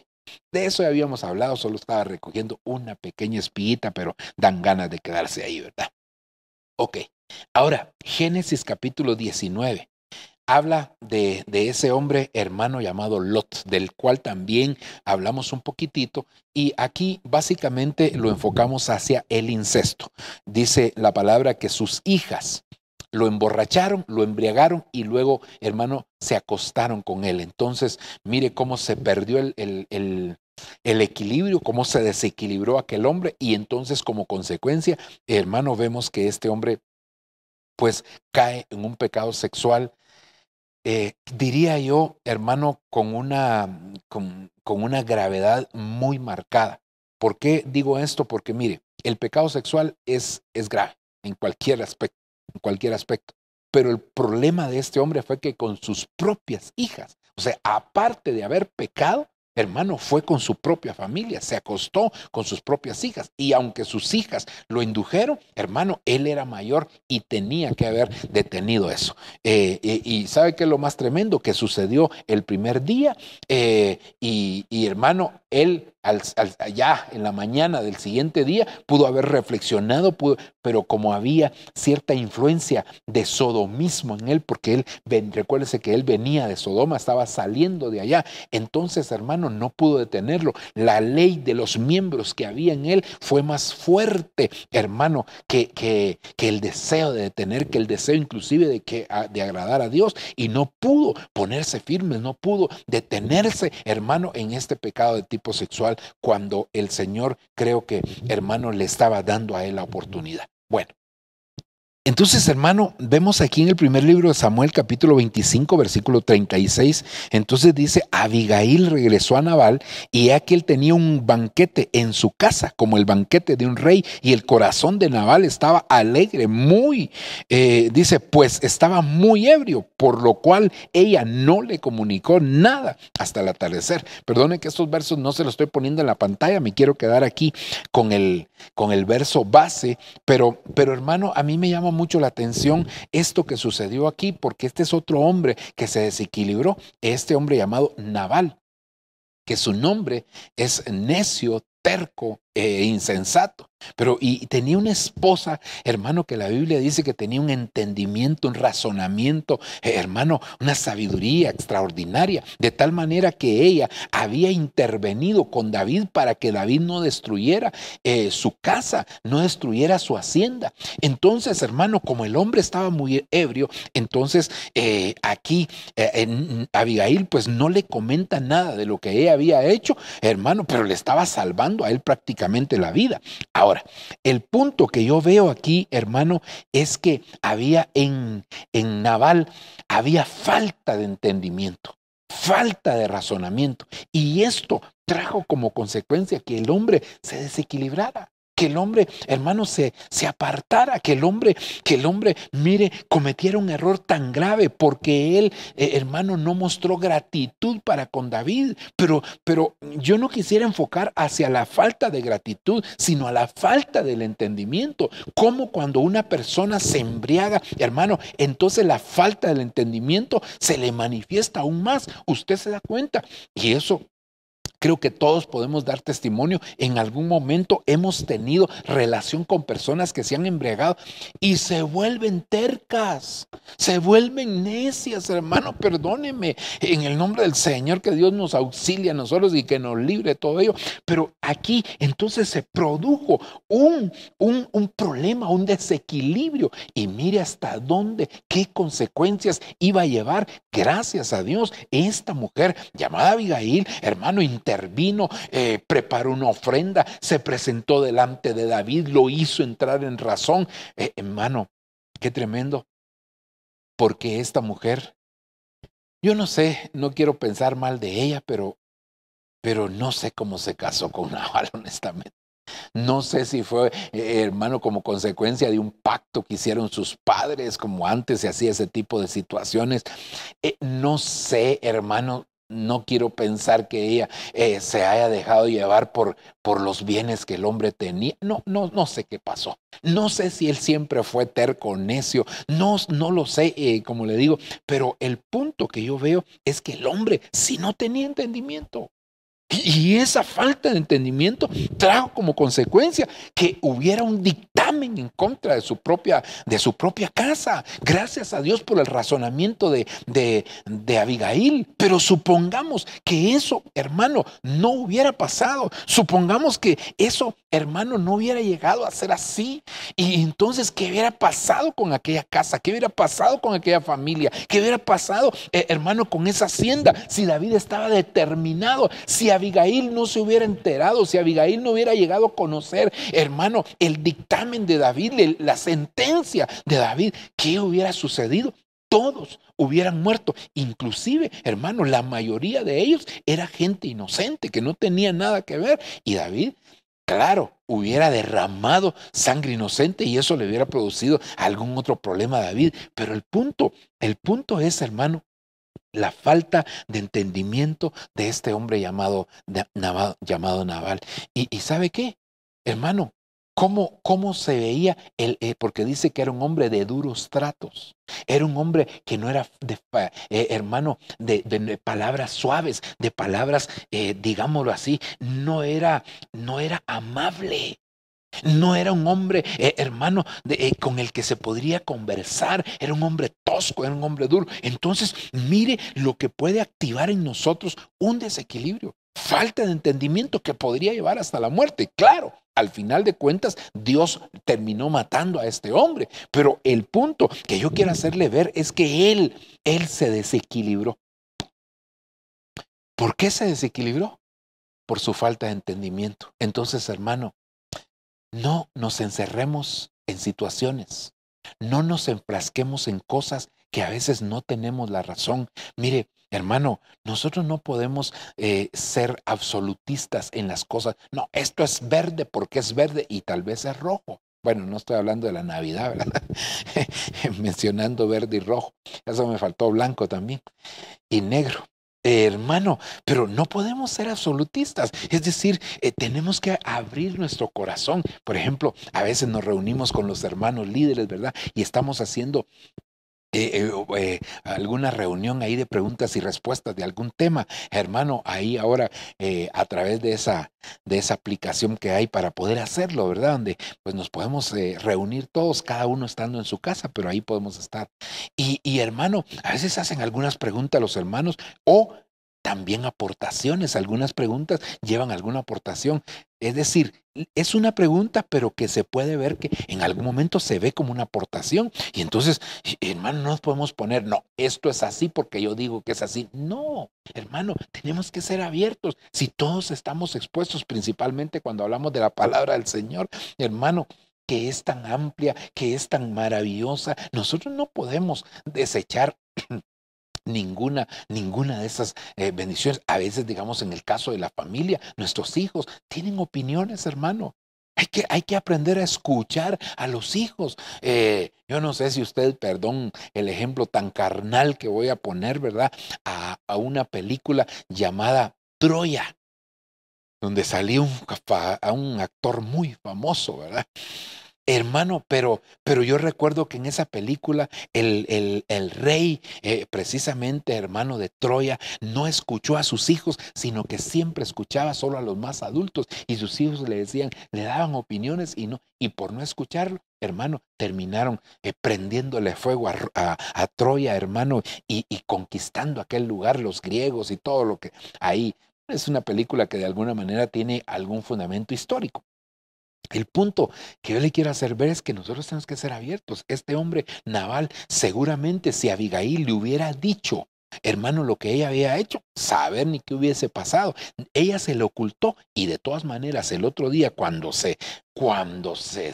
de eso ya habíamos hablado, solo estaba recogiendo una pequeña espiguita, pero dan ganas de quedarse ahí, ¿verdad? Ok, ahora, Génesis capítulo 19. habla de ese hombre hermano llamado Lot, del cual también hablamos un poquitito, y aquí básicamente lo enfocamos hacia el incesto. Dice la palabra que sus hijas lo emborracharon, lo embriagaron y luego, hermano, se acostaron con él. Entonces, mire cómo se perdió el equilibrio, cómo se desequilibró aquel hombre, y entonces como consecuencia, hermano, vemos que este hombre pues cae en un pecado sexual, diría yo, hermano, con una gravedad muy marcada. ¿Por qué digo esto? Porque mire, el pecado sexual es grave en cualquier aspecto, pero el problema de este hombre fue que con sus propias hijas, o sea, aparte de haber pecado, hermano, fue con su propia familia, se acostó con sus propias hijas, y aunque sus hijas lo indujeron, hermano, él era mayor y tenía que haber detenido eso. Y ¿sabe qué es lo más tremendo? Que sucedió el primer día, y hermano, él allá en la mañana del siguiente día pudo haber reflexionado, pero como había cierta influencia de sodomismo en él, porque él, recuérdese que él venía de Sodoma, estaba saliendo de allá, entonces, hermano, no pudo detenerlo. La ley de los miembros que había en él fue más fuerte, hermano, que el deseo de detener, que el deseo inclusive de agradar a Dios, y no pudo ponerse firme, no pudo detenerse, hermano, en este pecado de tipo sexual, cuando el Señor, creo que, hermano, le estaba dando a él la oportunidad. Bueno, entonces, hermano, vemos aquí en el primer libro de Samuel, capítulo 25, versículo 36, entonces dice, Abigail regresó a Nabal, y aquí él tenía un banquete en su casa, como el banquete de un rey, y el corazón de Nabal estaba alegre, dice, pues estaba muy ebrio, por lo cual ella no le comunicó nada hasta el atardecer. Perdone que estos versos no se los estoy poniendo en la pantalla, me quiero quedar aquí con el verso base, pero hermano, a mí me llama mucho la atención esto que sucedió aquí, porque este es otro hombre que se desequilibró, este hombre llamado Nabal, que su nombre es necio, terco e insensato. Y tenía una esposa, hermano, que la Biblia dice que tenía un entendimiento, un razonamiento, hermano, una sabiduría extraordinaria, de tal manera que ella había intervenido con David para que David no destruyera su casa, no destruyera su hacienda. Entonces, hermano, como el hombre estaba muy ebrio, entonces aquí Abigail pues no le comenta nada de lo que ella había hecho, hermano, pero le estaba salvando a él prácticamente la vida. Ahora, el punto que yo veo aquí, hermano, es que había en Nabal, había falta de entendimiento, falta de razonamiento, y esto trajo como consecuencia que el hombre se desequilibrara, que el hombre, hermano, se apartara, que el hombre, mire, cometiera un error tan grave, porque él, hermano, no mostró gratitud para con David, pero yo no quisiera enfocar hacia la falta de gratitud, sino a la falta del entendimiento. Como cuando una persona se embriaga, hermano, entonces la falta del entendimiento se le manifiesta aún más. Usted se da cuenta, y eso creo que todos podemos dar testimonio. En algún momento hemos tenido relación con personas que se han embriagado y se vuelven tercas, se vuelven necias, hermano, perdóneme, en el nombre del Señor, que Dios nos auxilie a nosotros y que nos libre de todo ello. Pero aquí entonces se produjo un problema, un desequilibrio, y mire hasta dónde, qué consecuencias iba a llevar. Gracias a Dios, esta mujer llamada Abigail, hermano, intervino, preparó una ofrenda, se presentó delante de David, lo hizo entrar en razón. Hermano, qué tremendo, porque esta mujer, yo no sé, no quiero pensar mal de ella, pero no sé cómo se casó con Nabal, honestamente. No sé si fue, hermano, como consecuencia de un pacto que hicieron sus padres, como antes se hacía ese tipo de situaciones. No sé, hermano. No quiero pensar que ella se haya dejado llevar por los bienes que el hombre tenía. No sé qué pasó. No sé si él siempre fue terco, necio. No lo sé, como le digo. Pero el punto que yo veo es que el hombre, si no tenía entendimiento, Y esa falta de entendimiento trajo como consecuencia que hubiera un dictamen en contra de su propia casa. Gracias a Dios por el razonamiento de Abigail. Pero supongamos que eso, hermano, no hubiera pasado. Supongamos que eso, hermano, no hubiera llegado a ser así. Y entonces, ¿qué hubiera pasado con aquella casa? ¿Qué hubiera pasado con aquella familia? ¿Qué hubiera pasado, hermano, con esa hacienda? Si David estaba determinado, si Abigail no se hubiera enterado, si Abigail no hubiera llegado a conocer, hermano, el dictamen de David, la sentencia de David, ¿qué hubiera sucedido? Todos hubieran muerto. Inclusive, hermano, la mayoría de ellos era gente inocente que no tenía nada que ver. Y David, claro, hubiera derramado sangre inocente y eso le hubiera producido algún otro problema a David. Pero el punto es, hermano, la falta de entendimiento de este hombre llamado Nabal. ¿Y sabe qué, hermano? ¿Cómo se veía? Porque dice que era un hombre de duros tratos. Era un hombre que no era, hermano, de palabras suaves, de palabras, digámoslo así, no era amable. No era un hombre, hermano, con el que se podría conversar. Era un hombre tosco, era un hombre duro. Entonces, mire lo que puede activar en nosotros un desequilibrio. Falta de entendimiento que podría llevar hasta la muerte. Claro, al final de cuentas, Dios terminó matando a este hombre. Pero el punto que yo quiero hacerle ver es que él se desequilibró. ¿Por qué se desequilibró? Por su falta de entendimiento. Entonces, hermano, no nos encerremos en situaciones, no nos enfrasquemos en cosas que a veces no tenemos la razón. Mire, hermano, nosotros no podemos ser absolutistas en las cosas. No, esto es verde porque es verde y tal vez es rojo. Bueno, no estoy hablando de la Navidad, ¿verdad? Mencionando verde y rojo. Eso me faltó blanco también y negro. Hermano, pero no podemos ser absolutistas. Es decir, tenemos que abrir nuestro corazón. Por ejemplo, a veces nos reunimos con los hermanos líderes, ¿verdad? Y estamos haciendo alguna reunión ahí de preguntas y respuestas de algún tema. Hermano, ahí ahora a través de esa aplicación que hay para poder hacerlo, ¿verdad? Donde pues nos podemos reunir todos, cada uno estando en su casa, pero ahí podemos estar. Y hermano, a veces hacen algunas preguntas los hermanos o también aportaciones. Algunas preguntas llevan alguna aportación. Es decir, es una pregunta, pero que se puede ver que en algún momento se ve como una aportación. Y entonces, hermano, no nos podemos poner, no, esto es así porque yo digo que es así. No, hermano, tenemos que ser abiertos. Si todos estamos expuestos, principalmente cuando hablamos de la palabra del Señor, hermano, que es tan amplia, que es tan maravillosa, nosotros no podemos desechar ninguna de esas bendiciones. A veces, digamos, en el caso de la familia, nuestros hijos tienen opiniones, hermano. Hay que aprender a escuchar a los hijos. Yo no sé si usted, perdón, el ejemplo tan carnal que voy a poner, ¿verdad? A una película llamada Troya, donde salió un actor muy famoso, ¿verdad? Hermano, pero yo recuerdo que en esa película el rey, precisamente hermano de Troya, no escuchó a sus hijos, sino que siempre escuchaba solo a los más adultos y sus hijos le daban opiniones y por no escucharlo, hermano, terminaron prendiéndole fuego a Troya, hermano, y conquistando aquel lugar, los griegos y todo lo que ahí. Es una película que de alguna manera tiene algún fundamento histórico. El punto que yo le quiero hacer ver es que nosotros tenemos que ser abiertos. Este hombre Nabal, seguramente si Abigail le hubiera dicho, hermano, lo que ella había hecho, saber ni qué hubiese pasado. Ella se lo ocultó y de todas maneras el otro día cuando se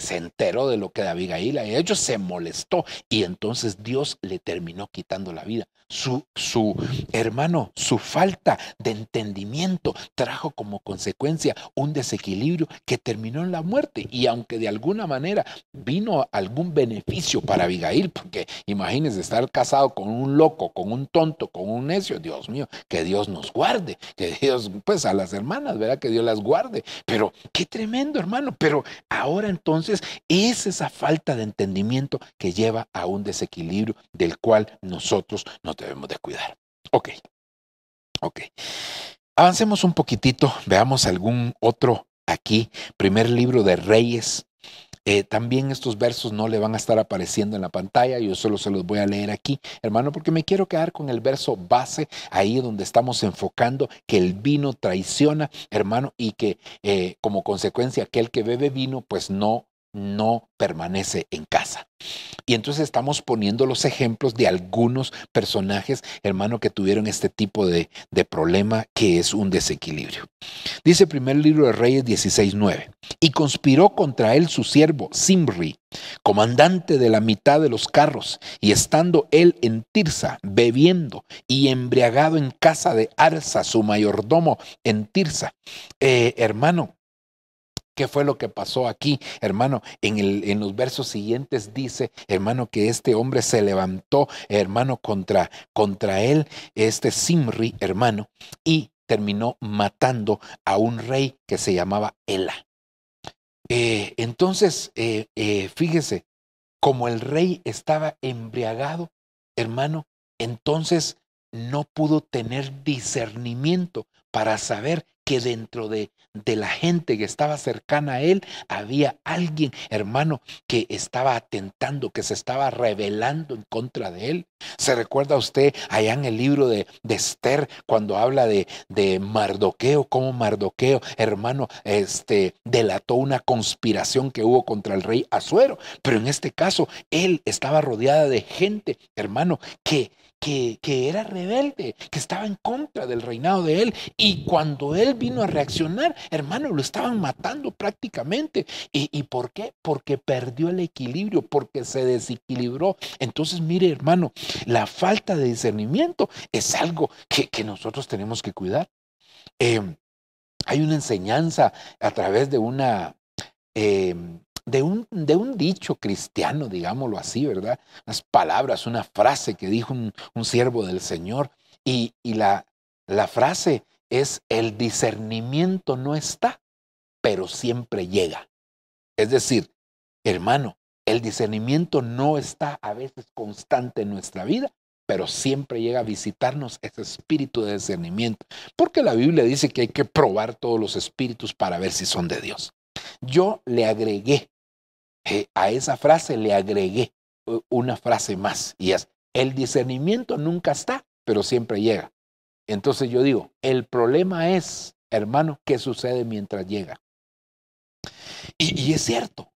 enteró de lo que Abigail había hecho, se molestó y entonces Dios le terminó quitando la vida. Hermano, su falta de entendimiento trajo como consecuencia un desequilibrio que terminó en la muerte. Y aunque de alguna manera vino algún beneficio para Abigail, porque imagínense estar casado con un loco, con un tonto, con un necio, Dios mío, que Dios nos guarde, que Dios, pues a las hermanas, ¿verdad? Que Dios las guarde. Pero qué tremendo, hermano. Pero ahora entonces es esa falta de entendimiento que lleva a un desequilibrio del cual nosotros nos debemos de cuidar. Ok. Avancemos un poquitito, veamos algún otro aquí. Primer libro de Reyes. También estos versos no le van a estar apareciendo en la pantalla, yo solo se los voy a leer aquí, hermano, porque me quiero quedar con el verso base, ahí donde estamos enfocando que el vino traiciona, hermano, y que como consecuencia aquel que bebe vino, pues no permanece en casa. Y entonces estamos poniendo los ejemplos de algunos personajes, hermano, que tuvieron este tipo de problema que es un desequilibrio. Dice primer libro de Reyes 16:9. Y conspiró contra él su siervo Zimri, comandante de la mitad de los carros, y estando él en Tirsa, bebiendo y embriagado en casa de Arsa, su mayordomo en Tirsa. Hermano, ¿qué fue lo que pasó aquí, hermano? En los versos siguientes dice, hermano, que este hombre se levantó, hermano, contra él, este Zimri, hermano, y terminó matando a un rey que se llamaba Ela. Entonces, fíjese, como el rey estaba embriagado, hermano, entonces no pudo tener discernimiento para saber que dentro de la gente que estaba cercana a él había alguien, hermano, que estaba atentando, que se estaba rebelando en contra de él. ¿Se recuerda usted allá en el libro de Esther cuando habla de Mardoqueo, cómo Mardoqueo, hermano, delató una conspiración que hubo contra el rey Asuero? Pero en este caso, él estaba rodeada de gente, hermano, que era rebelde, que estaba en contra del reinado de él, y cuando él vino a reaccionar, hermano, lo estaban matando prácticamente. ¿Y por qué? Porque perdió el equilibrio, porque se desequilibró. Entonces, mire, hermano, la falta de discernimiento es algo que nosotros tenemos que cuidar. Hay una enseñanza a través de una de un dicho cristiano, digámoslo así, ¿verdad? Unas palabras, una frase que dijo un siervo del Señor, y la frase es: el discernimiento no está, pero siempre llega. Es decir, hermano, el discernimiento no está a veces constante en nuestra vida, pero siempre llega a visitarnos ese espíritu de discernimiento, porque la Biblia dice que hay que probar todos los espíritus para ver si son de Dios. Yo le agregué a esa frase, le agregué una frase más, y es: el discernimiento nunca está, pero siempre llega. Entonces yo digo, el problema es, hermano, ¿qué sucede mientras llega? Y es cierto,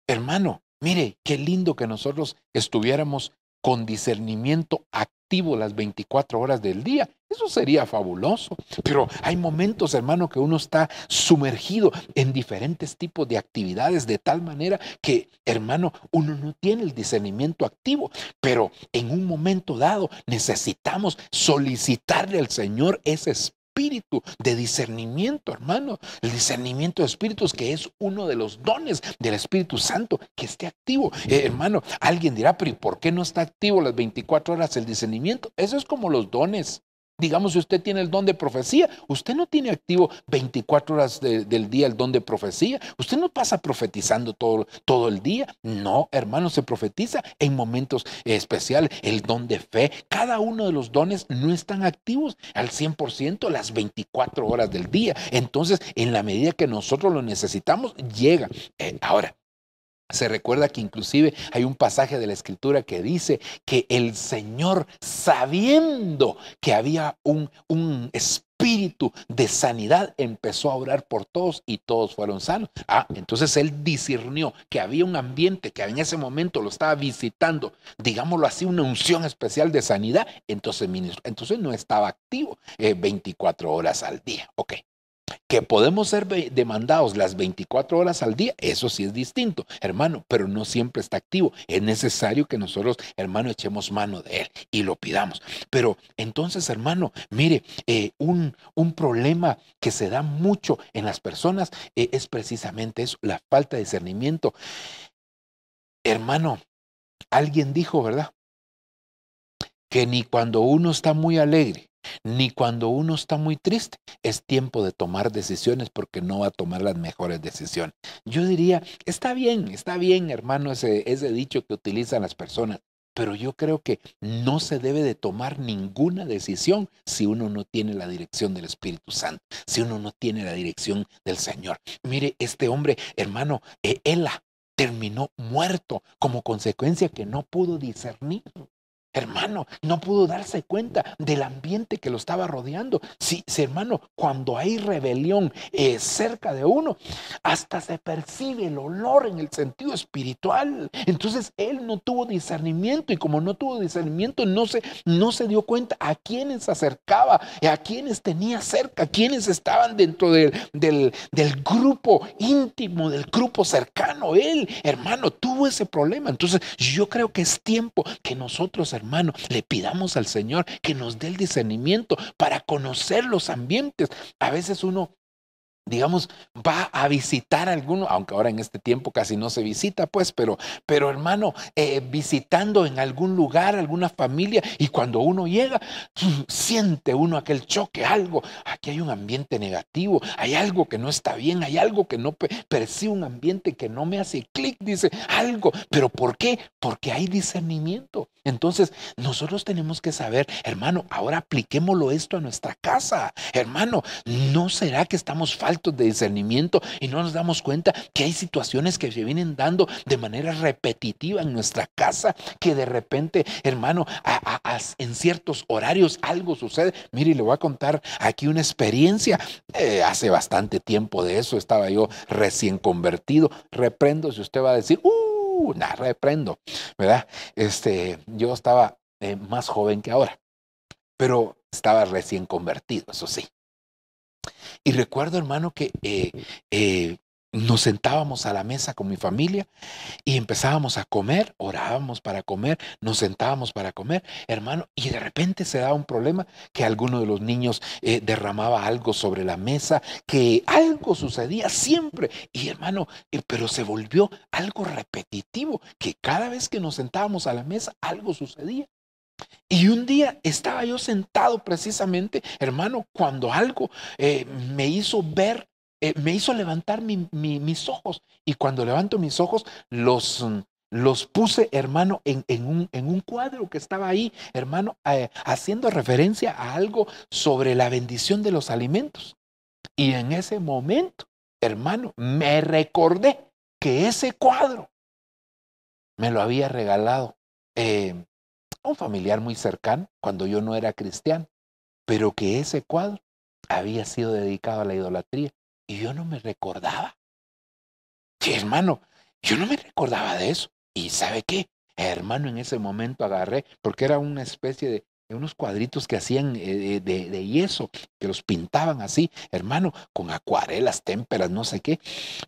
hermano, mire, qué lindo que nosotros estuviéramos con discernimiento activo las 24 horas del día. Eso sería fabuloso. Pero hay momentos, hermano, que uno está sumergido en diferentes tipos de actividades de tal manera que, hermano, uno no tiene el discernimiento activo. Pero en un momento dado necesitamos solicitarle al Señor ese espíritu de discernimiento, hermano. El discernimiento de espíritus, que es uno de los dones del Espíritu Santo, que esté activo. Hermano, alguien dirá, pero ¿y por qué no está activo las 24 horas el discernimiento? Eso es como los dones. Digamos, si usted tiene el don de profecía, usted no tiene activo 24 horas del día el don de profecía. Usted no pasa profetizando todo el día. No, hermano, se profetiza en momentos especiales. El don de fe, cada uno de los dones no están activos al 100% las 24 horas del día. Entonces, en la medida que nosotros lo necesitamos, llega. Ahora, se recuerda que inclusive hay un pasaje de la Escritura que dice que el Señor, sabiendo que había un espíritu de sanidad, empezó a orar por todos y todos fueron sanos. Entonces él discernió que había un ambiente que en ese momento lo estaba visitando, digámoslo así, una unción especial de sanidad. Entonces no estaba activo 24 horas al día. Ok. Que podemos ser demandados las 24 horas al día, eso sí es distinto, hermano, pero no siempre está activo. Es necesario que nosotros, hermano, echemos mano de él y lo pidamos. Pero entonces, hermano, mire, un problema que se da mucho en las personas es precisamente eso, la falta de discernimiento. Hermano, alguien dijo, ¿verdad?, que ni cuando uno está muy alegre, ni cuando uno está muy triste, es tiempo de tomar decisiones, porque no va a tomar las mejores decisiones. Yo diría, está bien, hermano, ese dicho que utilizan las personas. pero yo creo que no se debe de tomar ninguna decisión si uno no tiene la dirección del Espíritu Santo, si uno no tiene la dirección del Señor. Mire, este hombre, hermano, Ela, terminó muerto como consecuencia que no pudo discernir. Hermano, no pudo darse cuenta del ambiente que lo estaba rodeando. Sí, hermano, cuando hay rebelión cerca de uno, hasta se percibe el olor en el sentido espiritual. Entonces él no tuvo discernimiento, y como no tuvo discernimiento, no se dio cuenta a quiénes se acercaba, a quiénes tenía cerca, a quiénes estaban dentro del grupo íntimo, del grupo cercano. Él, hermano, tuvo ese problema. Entonces yo creo que es tiempo que nosotros, hermano, le pidamos al Señor que nos dé el discernimiento para conocer los ambientes. A veces uno, digamos, va a visitar a alguno, aunque ahora en este tiempo casi no se visita, pues, pero hermano, visitando en algún lugar, alguna familia, y cuando uno llega, siente uno aquel choque, algo, aquí hay un ambiente negativo, hay algo que no está bien, hay algo que no percibe, un ambiente que no me hace clic, dice algo. ¿Pero por qué? Porque hay discernimiento. Entonces, nosotros tenemos que saber, hermano, ahora apliquémoslo esto a nuestra casa. Hermano, ¿no será que estamos faltos de discernimiento y no nos damos cuenta que hay situaciones que se vienen dando de manera repetitiva en nuestra casa, que de repente, hermano, en ciertos horarios algo sucede? Mire, le voy a contar aquí una experiencia. Hace bastante tiempo de eso, estaba yo recién convertido. Reprendo si usted va a decir, reprendo, ¿verdad? Yo estaba más joven que ahora, pero estaba recién convertido, eso sí. Y recuerdo, hermano, que nos sentábamos a la mesa con mi familia y empezábamos a comer, orábamos para comer, nos sentábamos para comer, hermano, y de repente se daba un problema, que alguno de los niños derramaba algo sobre la mesa, que algo sucedía siempre, y hermano, pero se volvió algo repetitivo, que cada vez que nos sentábamos a la mesa algo sucedía. Y un día estaba yo sentado precisamente, hermano, cuando algo me hizo ver, me hizo levantar mis ojos. Y cuando levanto mis ojos, los puse, hermano, en un cuadro que estaba ahí, hermano, haciendo referencia a algo sobre la bendición de los alimentos. Y en ese momento, hermano, me recordé que ese cuadro me lo había regalado un familiar muy cercano cuando yo no era cristiano, pero que ese cuadro había sido dedicado a la idolatría y yo no me recordaba. Sí, hermano, yo no me recordaba de eso. ¿Y sabe qué? Hermano, en ese momento agarré, porque era una especie de unos cuadritos que hacían de yeso, que los pintaban así, hermano, con acuarelas, témperas, no sé qué.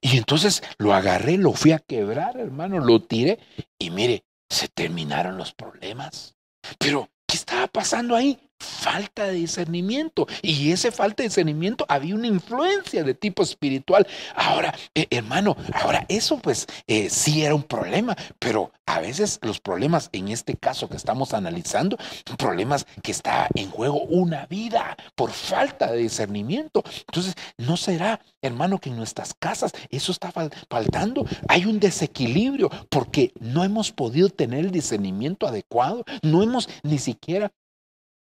Y entonces lo agarré, lo fui a quebrar, hermano, lo tiré y mire, se terminaron los problemas. Pero, ¿qué estaba pasando ahí? Falta de discernimiento. Y ese falta de discernimiento había una influencia de tipo espiritual. Ahora, hermano, ahora eso pues sí era un problema, pero a veces los problemas, en este caso que estamos analizando, problemas que está en juego una vida por falta de discernimiento. Entonces, ¿no será, hermano, que en nuestras casas eso está faltando? Hay un desequilibrio porque no hemos podido tener el discernimiento adecuado, no hemos ni siquiera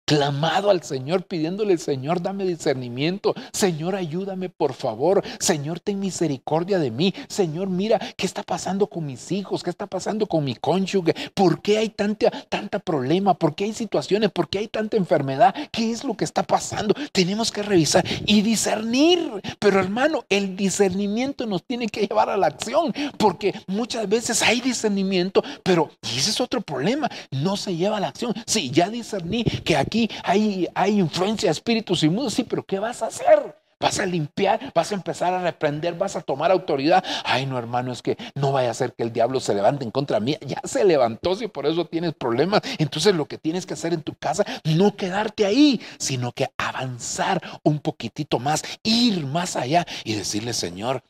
clamado al Señor, pidiéndole, Señor, dame discernimiento, Señor, ayúdame por favor, Señor, ten misericordia de mí, Señor, mira qué está pasando con mis hijos, qué está pasando con mi cónyuge, por qué hay tanta problema, por qué hay situaciones, por qué hay tanta enfermedad, qué es lo que está pasando. Tenemos que revisar y discernir, pero hermano, el discernimiento nos tiene que llevar a la acción, porque muchas veces hay discernimiento, pero y ese es otro problema, no se lleva a la acción. Sí, ya discerní que aquí hay influencia de espíritus inmundos, sí, pero ¿qué vas a hacer? ¿Vas a limpiar? ¿Vas a empezar a reprender? ¿Vas a tomar autoridad? Ay, no, hermano, es que no vaya a ser que el diablo se levante en contra mía. Ya se levantó, si por eso tienes problemas. Entonces lo que tienes que hacer en tu casa, no quedarte ahí, sino que avanzar un poquitito más, ir más allá y decirle, Señor,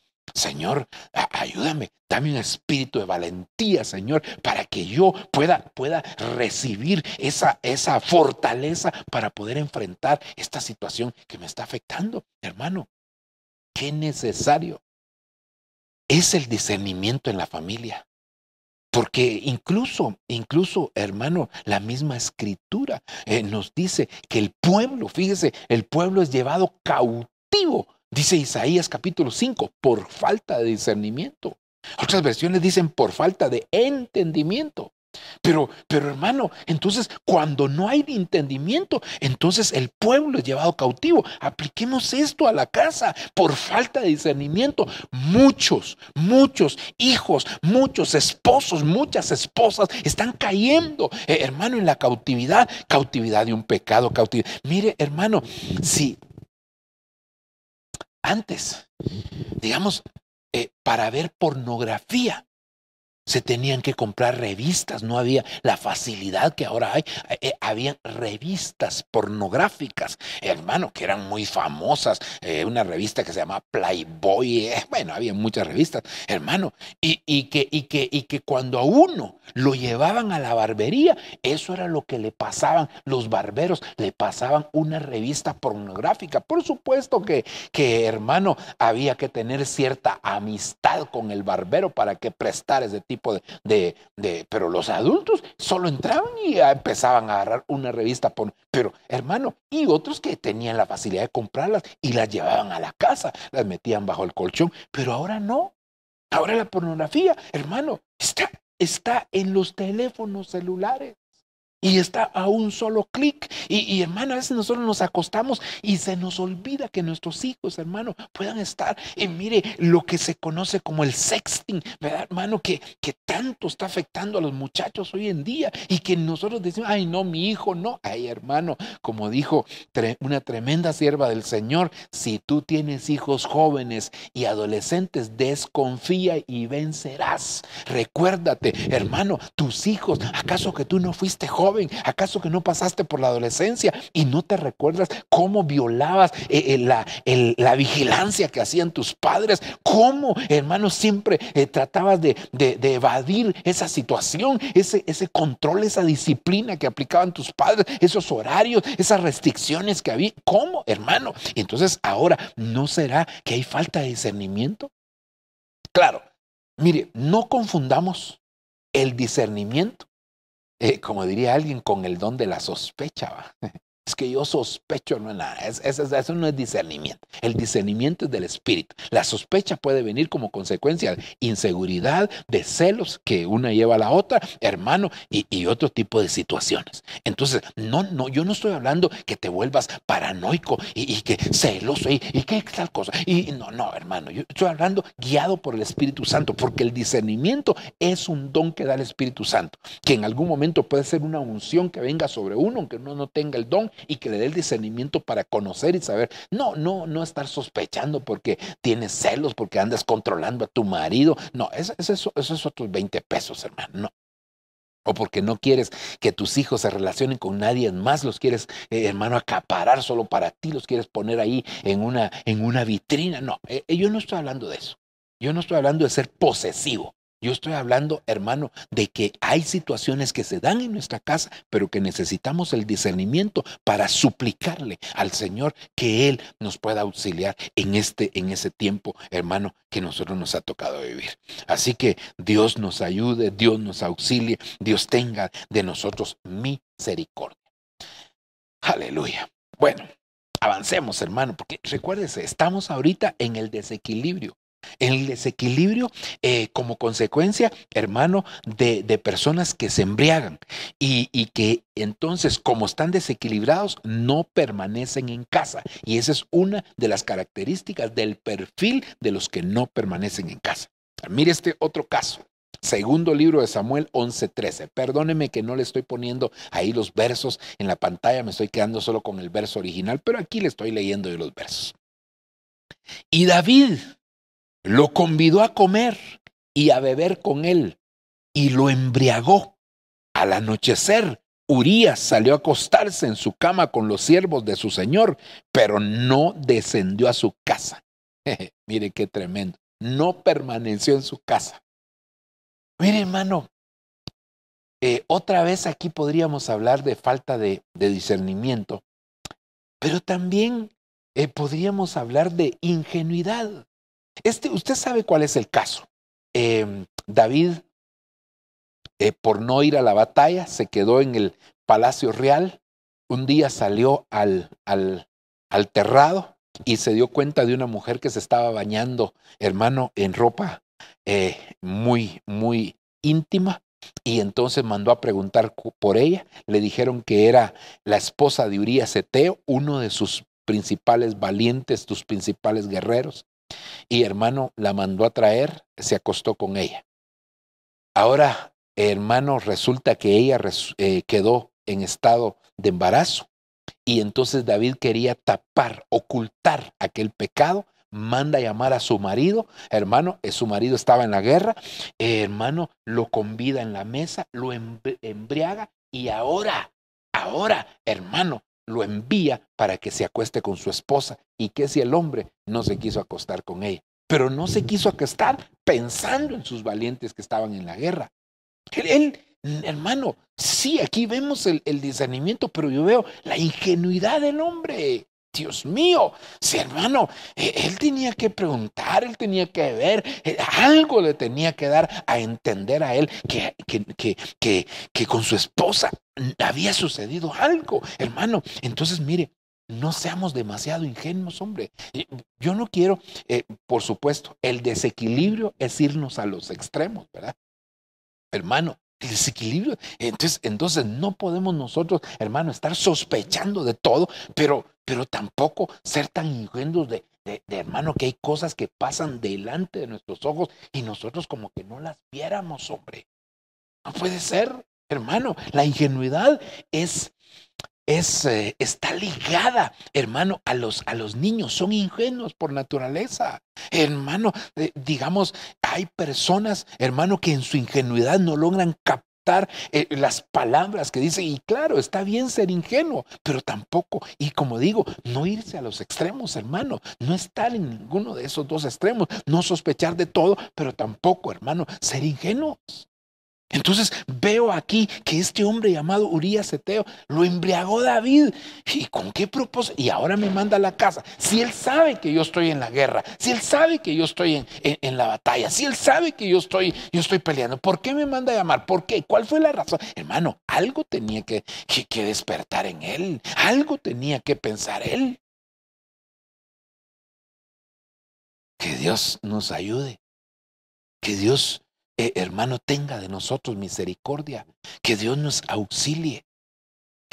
ayúdame, dame un espíritu de valentía, Señor, para que yo pueda recibir esa fortaleza para poder enfrentar esta situación que me está afectando. Hermano, qué necesario es el discernimiento en la familia. Porque incluso, hermano, la misma escritura nos dice que el pueblo, fíjese, el pueblo es llevado cautivo, dice Isaías capítulo 5, por falta de discernimiento. Otras versiones dicen por falta de entendimiento. Pero hermano, entonces cuando no hay entendimiento, entonces el pueblo es llevado cautivo. Apliquemos esto a la casa. Por falta de discernimiento, muchos hijos, muchos esposos, muchas esposas están cayendo, hermano, en la cautividad de un pecado, cautividad. Mire, hermano, si antes, digamos, para ver pornografía se tenían que comprar revistas, no había la facilidad que ahora hay. Habían revistas pornográficas, hermano, que eran muy famosas. Una revista que se llama Playboy, bueno, había muchas revistas, hermano. Y que cuando a uno lo llevaban a la barbería, eso era lo que le pasaban los barberos, le pasaban una revista pornográfica. Por supuesto que hermano, había que tener cierta amistad con el barbero para que prestara ese tipo pero los adultos solo entraban y empezaban a agarrar una revista, pero hermano, y otros que tenían la facilidad de comprarlas y las llevaban a la casa, las metían bajo el colchón, pero ahora no. Ahora la pornografía, hermano, está en los teléfonos celulares. Y está a un solo clic. Y hermano, a veces nosotros nos acostamos y se nos olvida que nuestros hijos, hermano, puedan estar en, mire, lo que se conoce como el sexting, ¿verdad, hermano? Que tanto está afectando a los muchachos hoy en día y que nosotros decimos, ay, no, mi hijo, no. Ay, hermano, como dijo una tremenda sierva del Señor, si tú tienes hijos jóvenes y adolescentes, desconfía y vencerás. Recuérdate, hermano, tus hijos, ¿acaso que tú no fuiste joven? ¿Acaso que no pasaste por la adolescencia y no te recuerdas cómo violabas la vigilancia que hacían tus padres? ¿Cómo, hermano, siempre tratabas de evadir esa situación, ese control, esa disciplina que aplicaban tus padres, esos horarios, esas restricciones que había? ¿Cómo, hermano? Entonces ahora, ¿no será que hay falta de discernimiento? Claro, mire, no confundamos el discernimiento, como diría alguien, con el don de la sospecha, ¿va? Es que yo sospecho, no es nada. Eso no es discernimiento. El discernimiento es del Espíritu. La sospecha puede venir como consecuencia de inseguridad, de celos que una lleva a la otra, hermano, y otro tipo de situaciones. Entonces, yo no estoy hablando que te vuelvas paranoico y que celoso y que tal cosa. No, hermano, yo estoy hablando guiado por el Espíritu Santo, porque el discernimiento es un don que da el Espíritu Santo, que en algún momento puede ser una unción que venga sobre uno, aunque uno no tenga el don, y que le dé el discernimiento para conocer y saber. No estar sospechando porque tienes celos, porque andas controlando a tu marido. No, eso es otros 20 pesos, hermano. No. O porque no quieres que tus hijos se relacionen con nadie más, los quieres, hermano, acaparar solo para ti, los quieres poner ahí en una vitrina. No, yo no estoy hablando de eso. Yo no estoy hablando de ser posesivo. Yo estoy hablando, hermano, de que hay situaciones que se dan en nuestra casa, pero que necesitamos el discernimiento para suplicarle al Señor que Él nos pueda auxiliar en ese tiempo, hermano, que nosotros nos ha tocado vivir. Así que Dios nos ayude, Dios nos auxilie, Dios tenga de nosotros misericordia. Aleluya. Bueno, avancemos, hermano, porque recuérdese, estamos ahorita en el desequilibrio. El desequilibrio como consecuencia, hermano, de personas que se embriagan y que entonces, como están desequilibrados, no permanecen en casa. Y esa es una de las características del perfil de los que no permanecen en casa. Mire este otro caso. Segundo libro de Samuel 11:13. Perdóneme que no le estoy poniendo ahí los versos en la pantalla, me estoy quedando solo con el verso original, pero aquí le estoy leyendo yo los versos. Y David lo convidó a comer y a beber con él y lo embriagó. Al anochecer, Urías salió a acostarse en su cama con los siervos de su señor, pero no descendió a su casa. Mire qué tremendo. No permaneció en su casa. Mire, hermano, otra vez aquí podríamos hablar de falta de discernimiento, pero también podríamos hablar de ingenuidad. Usted sabe cuál es el caso. David por no ir a la batalla, se quedó en el Palacio Real. Un día salió al terrado y se dio cuenta de una mujer que se estaba bañando, hermano, en ropa muy, muy íntima. Y entonces mandó a preguntar por ella. Le dijeron que era la esposa de Urías Eteo, uno de sus principales valientes, sus principales guerreros. Y hermano, la mandó a traer, se acostó con ella. Ahora, hermano, resulta que ella quedó en estado de embarazo. Y entonces David quería tapar, ocultar aquel pecado. Manda a llamar a su marido, hermano, su marido estaba en la guerra, hermano, lo convida en la mesa, lo embriaga y ahora, hermano, lo envía para que se acueste con su esposa. Y que si el hombre no se quiso acostar con ella, pero no se quiso acostar pensando en sus valientes que estaban en la guerra. Él, hermano, sí, aquí vemos el discernimiento, pero yo veo la ingenuidad del hombre. Dios mío, sí, hermano, él tenía que preguntar, él tenía que ver, algo le tenía que dar a entender a él que con su esposa había sucedido algo, hermano. Entonces, mire, no seamos demasiado ingenuos, hombre. Yo no quiero, por supuesto, el desequilibrio es irnos a los extremos, ¿verdad? Hermano, el desequilibrio. Entonces no podemos nosotros, hermano, estar sospechando de todo, pero tampoco ser tan ingenuos de hermano, que hay cosas que pasan delante de nuestros ojos y nosotros como que no las viéramos, hombre. No puede ser, hermano. La ingenuidad está ligada, hermano, a los niños. Son ingenuos por naturaleza, hermano. Digamos, hay personas, hermano, que en su ingenuidad no logran captar las palabras que dicen. Y claro, está bien ser ingenuo, pero tampoco, y como digo, no irse a los extremos, hermano. No estar en ninguno de esos dos extremos. No sospechar de todo, pero tampoco, hermano, ser ingenuos. Entonces veo aquí que este hombre llamado Urías Eteo lo embriagó David. ¿Y con qué propósito? Y ahora me manda a la casa. Si él sabe que yo estoy en la guerra, si él sabe que yo estoy en la batalla, si él sabe que yo estoy peleando, ¿por qué me manda a llamar? ¿Por qué? ¿Cuál fue la razón? Hermano, algo tenía que despertar en él. Algo tenía que pensar él. Que Dios nos ayude. Que Dios, hermano, tenga de nosotros misericordia. Que Dios nos auxilie.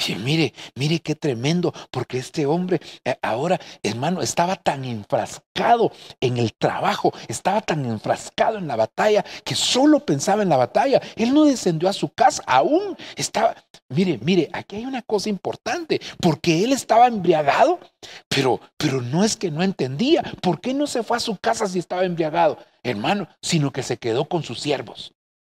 Y mire qué tremendo, porque este hombre ahora, hermano, estaba tan enfrascado en el trabajo, estaba tan enfrascado en la batalla, que solo pensaba en la batalla. Él no descendió a su casa, aún estaba. Mire, aquí hay una cosa importante, porque él estaba embriagado, pero no es que no entendía. ¿Por qué no se fue a su casa si estaba embriagado, hermano? Sino que se quedó con sus siervos.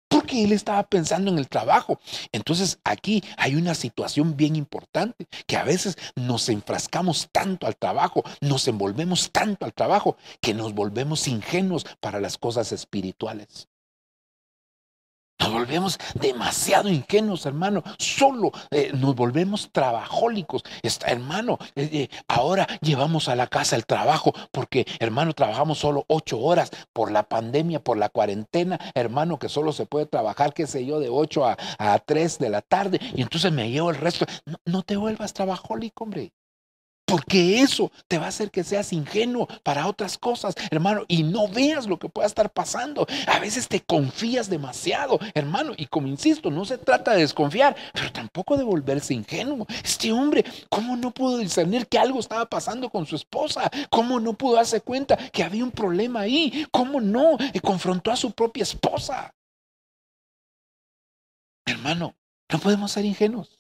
Porque él estaba pensando en el trabajo. Entonces aquí hay una situación bien importante, que a veces nos enfrascamos tanto al trabajo, nos envolvemos tanto al trabajo, que nos volvemos ingenuos para las cosas espirituales. Nos volvemos demasiado ingenuos, hermano. Solo nos volvemos trabajólicos. Hermano, ahora llevamos a la casa el trabajo porque, hermano, trabajamos solo 8 horas por la pandemia, por la cuarentena, hermano, que solo se puede trabajar, qué sé yo, de 8 a 3 de la tarde. Y entonces me llevo el resto. No te vuelvas trabajólico, hombre. Porque eso te va a hacer que seas ingenuo para otras cosas, hermano, y no veas lo que pueda estar pasando. A veces te confías demasiado, hermano, y como insisto, no se trata de desconfiar, pero tampoco de volverse ingenuo. Este hombre, ¿cómo no pudo discernir que algo estaba pasando con su esposa? ¿Cómo no pudo darse cuenta que había un problema ahí? ¿Cómo no confrontó a su propia esposa? Hermano, no podemos ser ingenuos.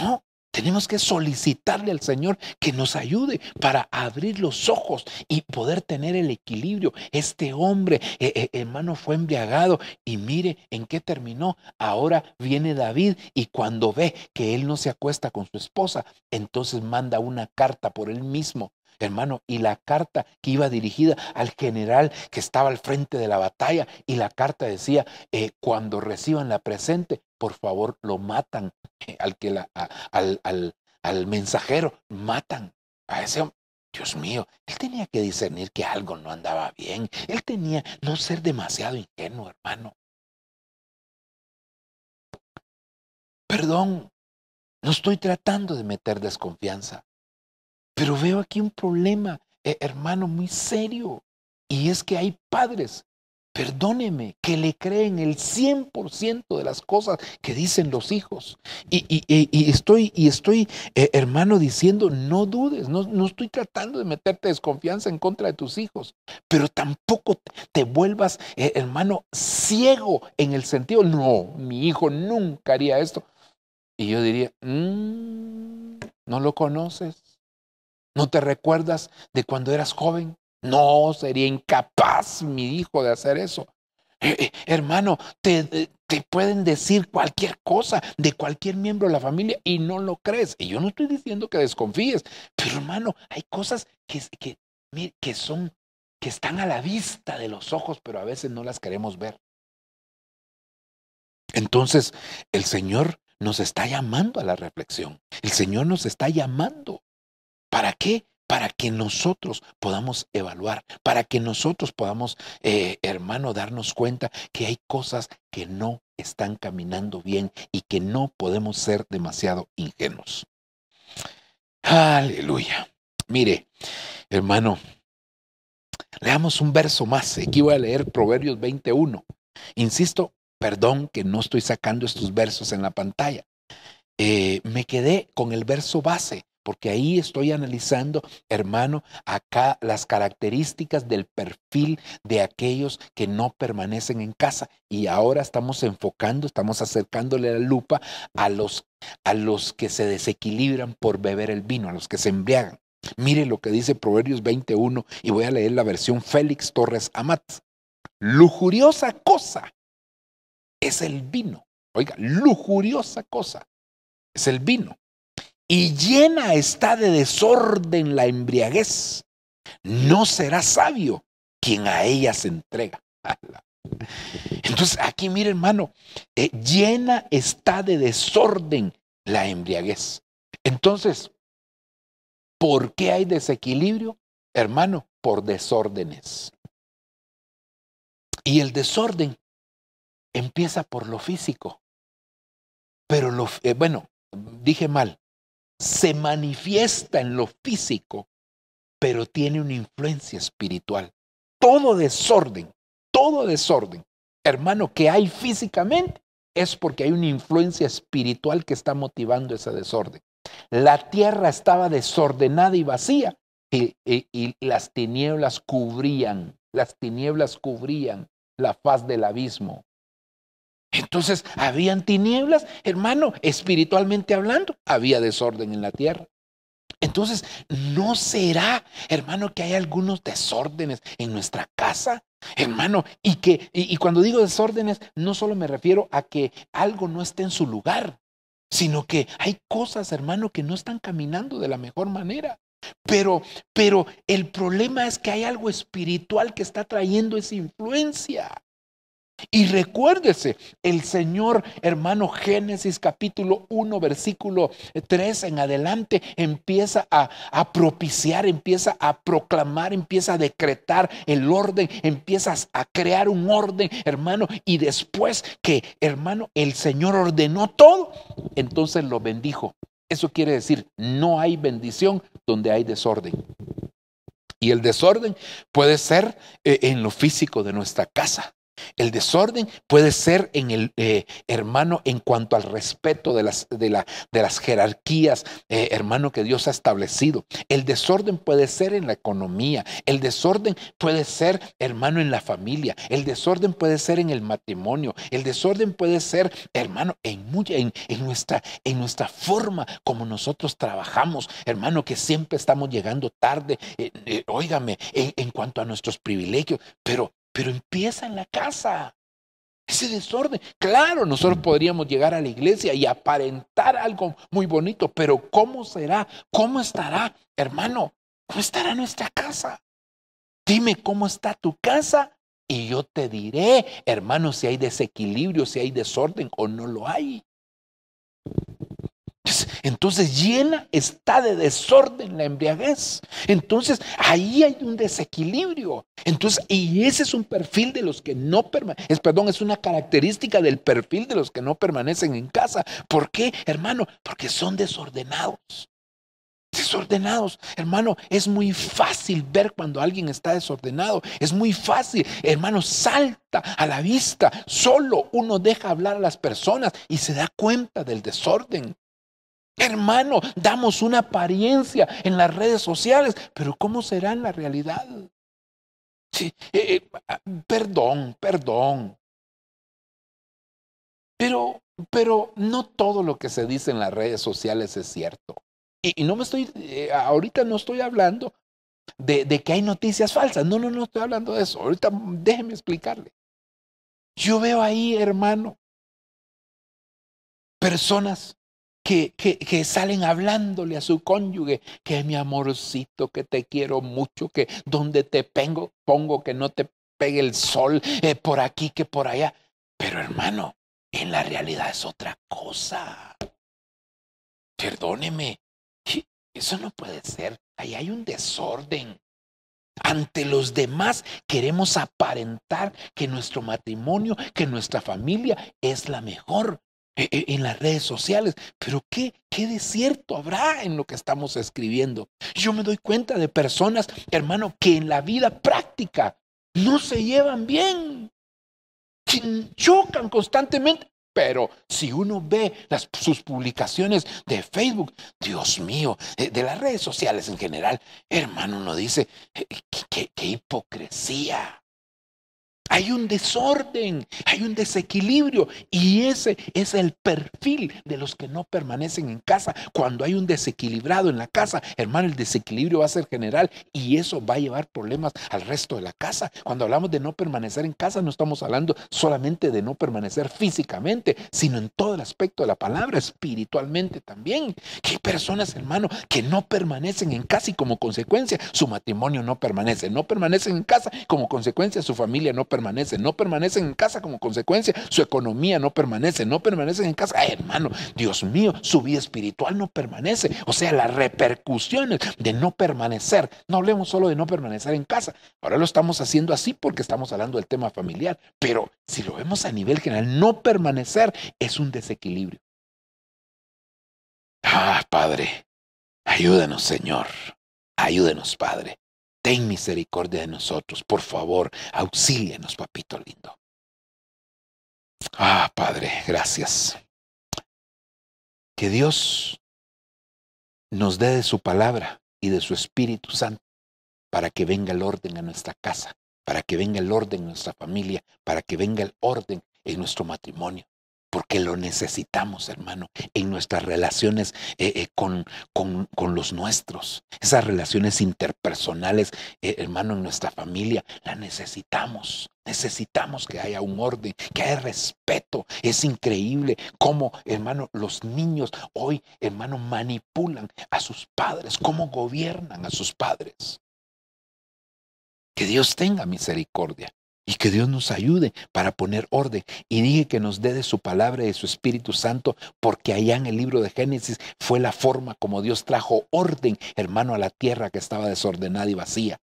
No. Tenemos que solicitarle al Señor que nos ayude para abrir los ojos y poder tener el equilibrio. Este hombre, hermano, fue embriagado y mire en qué terminó. Ahora viene David y cuando ve que él no se acuesta con su esposa, entonces manda una carta por él mismo. Hermano, y la carta que iba dirigida al general que estaba al frente de la batalla, y la carta decía, cuando reciban la presente, por favor lo matan, al mensajero, matan a ese hombre. Dios mío, él tenía que discernir que algo no andaba bien. Él tenía no ser demasiado ingenuo, hermano. Perdón, no estoy tratando de meter desconfianza, pero veo aquí un problema, hermano, muy serio. Y es que hay padres, perdóneme, que le creen el 100% de las cosas que dicen los hijos. Y estoy, hermano, diciendo, no dudes, no estoy tratando de meterte desconfianza en contra de tus hijos, pero tampoco te vuelvas, hermano, ciego en el sentido, no, mi hijo nunca haría esto. Y yo diría, ¿no lo conoces? ¿No te recuerdas de cuando eras joven? No, sería incapaz mi hijo de hacer eso. Hermano, te pueden decir cualquier cosa de cualquier miembro de la familia y no lo crees. Y yo no estoy diciendo que desconfíes, pero hermano, hay cosas que están a la vista de los ojos, pero a veces no las queremos ver. Entonces, el Señor nos está llamando a la reflexión. El Señor nos está llamando. ¿Para qué? Para que nosotros podamos evaluar, para que nosotros podamos, hermano, darnos cuenta que hay cosas que no están caminando bien y que no podemos ser demasiado ingenuos. Aleluya. Mire, hermano, leamos un verso más. Aquí voy a leer Proverbios 21. Insisto, perdón que no estoy sacando estos versos en la pantalla. Me quedé con el verso base, porque ahí estoy analizando, hermano, acá las características del perfil de aquellos que no permanecen en casa. Y ahora estamos enfocando, estamos acercándole la lupa a los que se desequilibran por beber el vino, a los que se embriagan. Mire lo que dice Proverbios 21 y voy a leer la versión Félix Torres Amat. Lujuriosa cosa es el vino. Oiga, lujuriosa cosa es el vino. Y llena está de desorden la embriaguez. No será sabio quien a ella se entrega. Entonces aquí mire, hermano, llena está de desorden la embriaguez. Entonces, ¿por qué hay desequilibrio? Hermano, por desórdenes. Y el desorden empieza por lo físico. Pero dije mal. Se manifiesta en lo físico, pero tiene una influencia espiritual. Todo desorden, hermano, que hay físicamente es porque hay una influencia espiritual que está motivando ese desorden. La tierra estaba desordenada y vacía y las tinieblas cubrían la faz del abismo. Entonces, habían tinieblas, hermano, espiritualmente hablando, había desorden en la tierra. Entonces, ¿no será, hermano, que hay algunos desórdenes en nuestra casa? Hermano, y cuando digo desórdenes, no solo me refiero a que algo no esté en su lugar, sino que hay cosas, hermano, que no están caminando de la mejor manera. Pero el problema es que hay algo espiritual que está trayendo esa influencia. Y recuérdese, el Señor, hermano, Génesis capítulo 1, versículo 3 en adelante, empieza a propiciar, empieza a proclamar, empieza a decretar el orden, empiezas a crear un orden, hermano, y después que, hermano, el Señor ordenó todo, entonces lo bendijo. Eso quiere decir, no hay bendición donde hay desorden. Y el desorden puede ser en lo físico de nuestra casa. El desorden puede ser en el hermano en cuanto al respeto de las jerarquías, hermano, que Dios ha establecido. El desorden puede ser en la economía. El desorden puede ser, hermano, en la familia. El desorden puede ser en el matrimonio. El desorden puede ser, hermano, en nuestra forma como nosotros trabajamos, hermano, que siempre estamos llegando tarde. Óigame, en cuanto a nuestros privilegios, pero empieza en la casa. Ese desorden. Claro, nosotros podríamos llegar a la iglesia y aparentar algo muy bonito, pero ¿cómo será? ¿Cómo estará, hermano? ¿Cómo estará nuestra casa? Dime cómo está tu casa y yo te diré, hermano, si hay desequilibrio, si hay desorden o no lo hay. Entonces llena está de desorden la embriaguez. Entonces ahí hay un desequilibrio. Entonces, y ese es un perfil de los que no permanecen, es una característica del perfil de los que no permanecen en casa. ¿Por qué, hermano? Porque son desordenados. Desordenados, hermano, es muy fácil ver cuando alguien está desordenado. Es muy fácil, hermano, salta a la vista. Solo uno deja hablar a las personas y se da cuenta del desorden. Hermano, damos una apariencia en las redes sociales, pero ¿cómo será en la realidad? Sí, perdón. Pero no todo lo que se dice en las redes sociales es cierto. Y no me estoy, ahorita no estoy hablando de que hay noticias falsas. No estoy hablando de eso. Ahorita déjeme explicarle. Yo veo ahí, hermano, personas que salen hablándole a su cónyuge, que mi amorcito, que te quiero mucho, que donde te pongo que no te pegue el sol, por aquí que por allá. Pero hermano, en la realidad es otra cosa. Perdóneme. Eso no puede ser. Ahí hay un desorden. Ante los demás queremos aparentar que nuestro matrimonio, que nuestra familia es la mejor en las redes sociales. Pero ¿qué de cierto habrá en lo que estamos escribiendo? Yo me doy cuenta de personas, hermano, que en la vida práctica no se llevan bien. Chocan constantemente. Pero si uno ve sus publicaciones de Facebook, Dios mío, de las redes sociales en general, hermano, uno dice, qué hipocresía. Hay un desorden, hay un desequilibrio, y ese es el perfil de los que no permanecen en casa. Cuando hay un desequilibrado en la casa, hermano, el desequilibrio va a ser general y eso va a llevar problemas al resto de la casa. Cuando hablamos de no permanecer en casa, no estamos hablando solamente de no permanecer físicamente, sino en todo el aspecto de la palabra, espiritualmente también. Que hay personas, hermano, que no permanecen en casa y como consecuencia su matrimonio no permanece. No permanecen en casa, como consecuencia su familia no permanecen en casa, como consecuencia su economía no permanecen en casa. Ay, hermano, Dios mío, su vida espiritual no permanece. O sea, las repercusiones de no permanecer, no hablemos solo de no permanecer en casa, ahora lo estamos haciendo así porque estamos hablando del tema familiar, pero si lo vemos a nivel general, no permanecer es un desequilibrio. Padre, ayúdanos, Señor, ayúdenos, Padre. Ten misericordia de nosotros, por favor, auxílianos, papito lindo. Padre, gracias. Que Dios nos dé de su palabra y de su Espíritu Santo para que venga el orden a nuestra casa, para que venga el orden en nuestra familia, para que venga el orden en nuestro matrimonio. Porque lo necesitamos, hermano, en nuestras relaciones con los nuestros. Esas relaciones interpersonales, hermano, en nuestra familia, la necesitamos. Necesitamos que haya un orden, que haya respeto. Es increíble cómo, hermano, los niños hoy, hermano, manipulan a sus padres, cómo gobiernan a sus padres. Que Dios tenga misericordia. Y que Dios nos ayude para poner orden. Y dije que nos dé de su palabra y de su Espíritu Santo, porque allá en el libro de Génesis fue la forma como Dios trajo orden, hermano, a la tierra que estaba desordenada y vacía.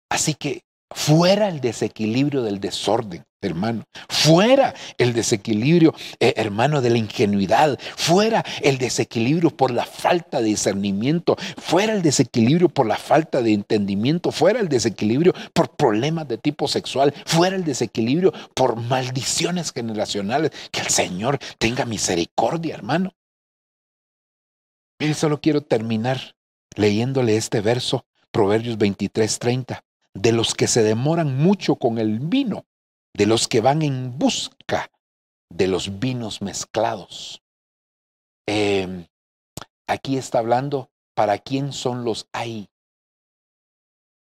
Así que fuera el desequilibrio del desorden, hermano. Fuera el desequilibrio, hermano, de la ingenuidad. Fuera el desequilibrio por la falta de discernimiento. Fuera el desequilibrio por la falta de entendimiento. Fuera el desequilibrio por problemas de tipo sexual. Fuera el desequilibrio por maldiciones generacionales. Que el Señor tenga misericordia, hermano. Mire, solo quiero terminar leyéndole este verso, Proverbios 23:30. De los que se demoran mucho con el vino, de los que van en busca de los vinos mezclados. Aquí está hablando para quién son los hay.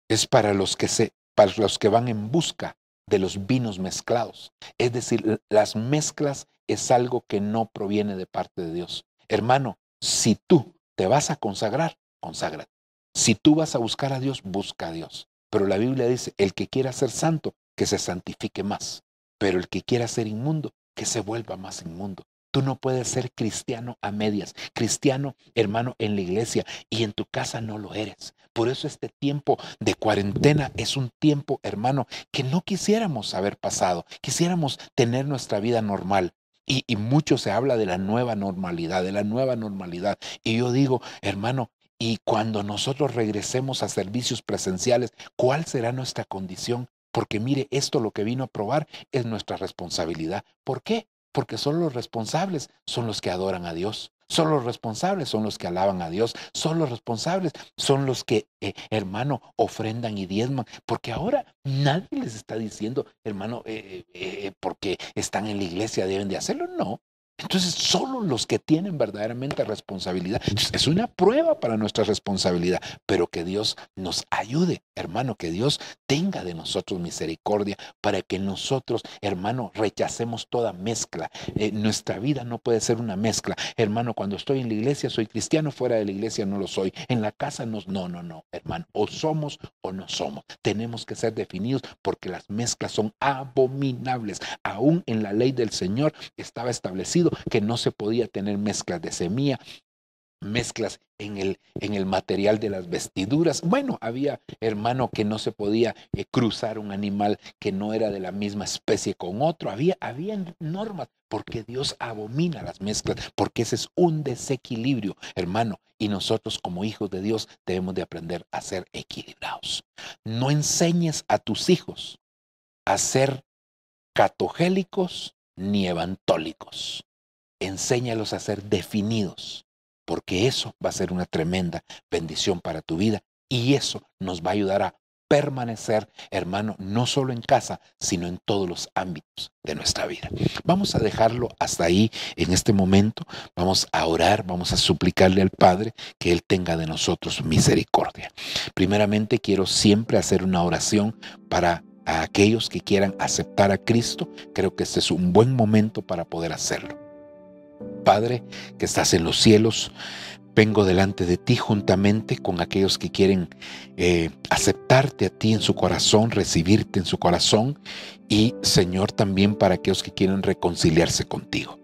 Es para los que van en busca de los vinos mezclados. Es decir, las mezclas es algo que no proviene de parte de Dios. Hermano, si tú te vas a consagrar, conságrate. Si tú vas a buscar a Dios, busca a Dios. Pero la Biblia dice, el que quiera ser santo, que se santifique más. Pero el que quiera ser inmundo, que se vuelva más inmundo. Tú no puedes ser cristiano a medias, cristiano, hermano, en la iglesia y en tu casa no lo eres. Por eso este tiempo de cuarentena es un tiempo, hermano, que no quisiéramos haber pasado. Quisiéramos tener nuestra vida normal. Y mucho se habla de la nueva normalidad, de la nueva normalidad. Y yo digo, hermano, y cuando nosotros regresemos a servicios presenciales, ¿cuál será nuestra condición? Porque mire, esto lo que vino a probar es nuestra responsabilidad. ¿Por qué? Porque solo los responsables son los que adoran a Dios. Solo los responsables son los que alaban a Dios. Solo los responsables son los que, hermano, ofrendan y diezman. Porque ahora nadie les está diciendo, hermano, porque están en la iglesia deben de hacerlo. No. Entonces, solo los que tienen verdaderamente responsabilidad. Entonces, es una prueba para nuestra responsabilidad, pero que Dios nos ayude, hermano, que Dios tenga de nosotros misericordia para que nosotros, hermano, rechacemos toda mezcla. Nuestra vida no puede ser una mezcla. Hermano, cuando estoy en la iglesia soy cristiano, fuera de la iglesia no lo soy. En la casa no, hermano. O somos o no somos. Tenemos que ser definidos porque las mezclas son abominables. Aún en la ley del Señor estaba establecido que no se podía tener mezclas de semilla, mezclas en el material de las vestiduras. Bueno, había, hermano, que no se podía cruzar un animal que no era de la misma especie con otro. Había normas, porque Dios abomina las mezclas, porque ese es un desequilibrio, hermano. Y nosotros como hijos de Dios debemos de aprender a ser equilibrados. No enseñes a tus hijos a ser catogélicos ni evantólicos. Enséñalos a ser definidos, porque eso va a ser una tremenda bendición para tu vida y eso nos va a ayudar a permanecer, hermano, no solo en casa, sino en todos los ámbitos de nuestra vida. Vamos a dejarlo hasta ahí en este momento. Vamos a orar, vamos a suplicarle al Padre que Él tenga de nosotros misericordia. Primeramente, quiero siempre hacer una oración para a aquellos que quieran aceptar a Cristo. Creo que este es un buen momento para poder hacerlo. Padre, que estás en los cielos, vengo delante de ti juntamente con aquellos que quieren aceptarte a ti en su corazón, recibirte en su corazón y, Señor, también para aquellos que quieren reconciliarse contigo.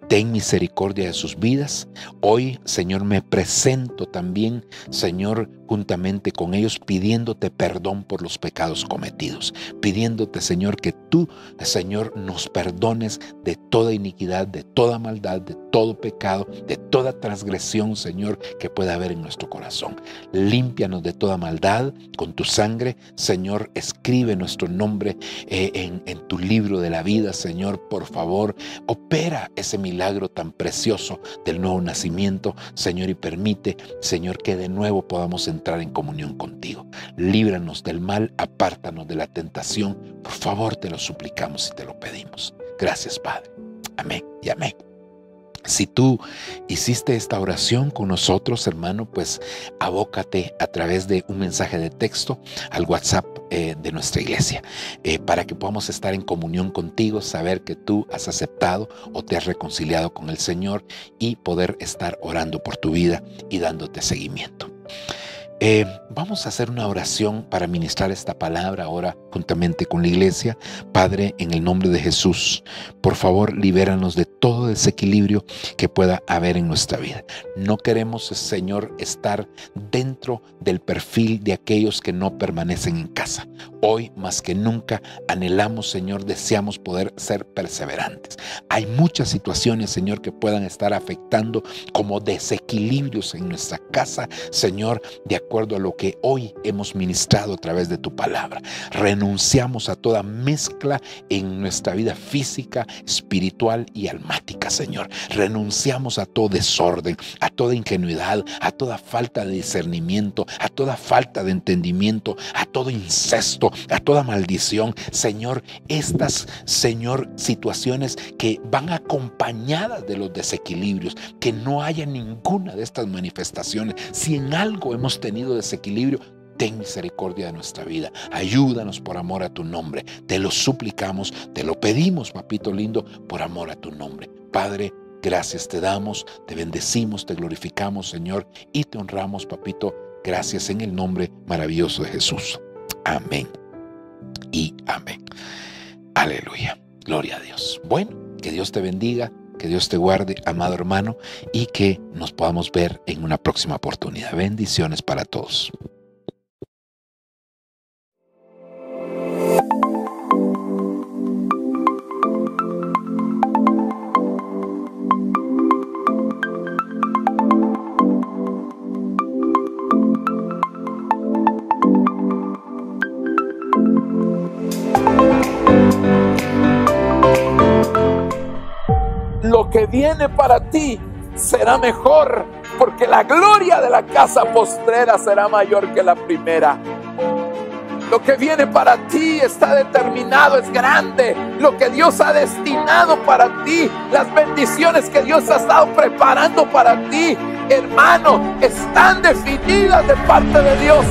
Ten misericordia de sus vidas. Hoy, Señor, me presento también, Señor, juntamente con ellos, pidiéndote perdón por los pecados cometidos. Pidiéndote, Señor, que tú, Señor, nos perdones de toda iniquidad, de toda maldad, de todo pecado, de toda transgresión, Señor, que pueda haber en nuestro corazón. Límpianos de toda maldad con tu sangre. Señor, escribe nuestro nombre en tu libro de la vida, Señor. Por favor, opera ese milagro tan precioso del nuevo nacimiento, Señor, y permite, Señor, que de nuevo podamos entrar en comunión contigo. Líbranos del mal, apártanos de la tentación. Por favor, te lo suplicamos y te lo pedimos. Gracias, Padre. Amén y amén. Si tú hiciste esta oración con nosotros, hermano, pues abócate a través de un mensaje de texto al WhatsApp de nuestra iglesia para que podamos estar en comunión contigo, saber que tú has aceptado o te has reconciliado con el Señor y poder estar orando por tu vida y dándote seguimiento. Vamos a hacer una oración para ministrar esta palabra ahora juntamente con la iglesia. Padre, en el nombre de Jesús, por favor, libéranos de todo desequilibrio que pueda haber en nuestra vida. No queremos, Señor, estar dentro del perfil de aquellos que no permanecen en casa. Hoy, más que nunca, anhelamos, Señor, deseamos poder ser perseverantes. Hay muchas situaciones, Señor, que puedan estar afectando como desequilibrios en nuestra casa, Señor, de acuerdo a lo que hoy hemos ministrado a través de tu palabra. Renunciamos a toda mezcla en nuestra vida física, espiritual y almática, Señor. Renunciamos a todo desorden, a toda ingenuidad, a toda falta de discernimiento, a toda falta de entendimiento, a todo incesto, a toda maldición. Señor, estas, Señor, situaciones que van acompañadas de los desequilibrios, que no haya ninguna de estas manifestaciones. Si en algo hemos tenido desequilibrio, ten misericordia de nuestra vida. Ayúdanos por amor a tu nombre. Te lo suplicamos, te lo pedimos, papito lindo, por amor a tu nombre. Padre, gracias te damos, te bendecimos, te glorificamos, Señor, y te honramos, papito. Gracias en el nombre maravilloso de Jesús. Amén y amén. Aleluya. Gloria a Dios. Bueno, que Dios te bendiga. Que Dios te guarde, amado hermano, y que nos podamos ver en una próxima oportunidad. Bendiciones para todos. Lo que viene para ti será mejor, porque la gloria de la casa postrera será mayor que la primera. Lo que viene para ti está determinado, es grande. Lo que Dios ha destinado para ti, las bendiciones que Dios ha estado preparando para ti, hermano, están definidas de parte de Dios.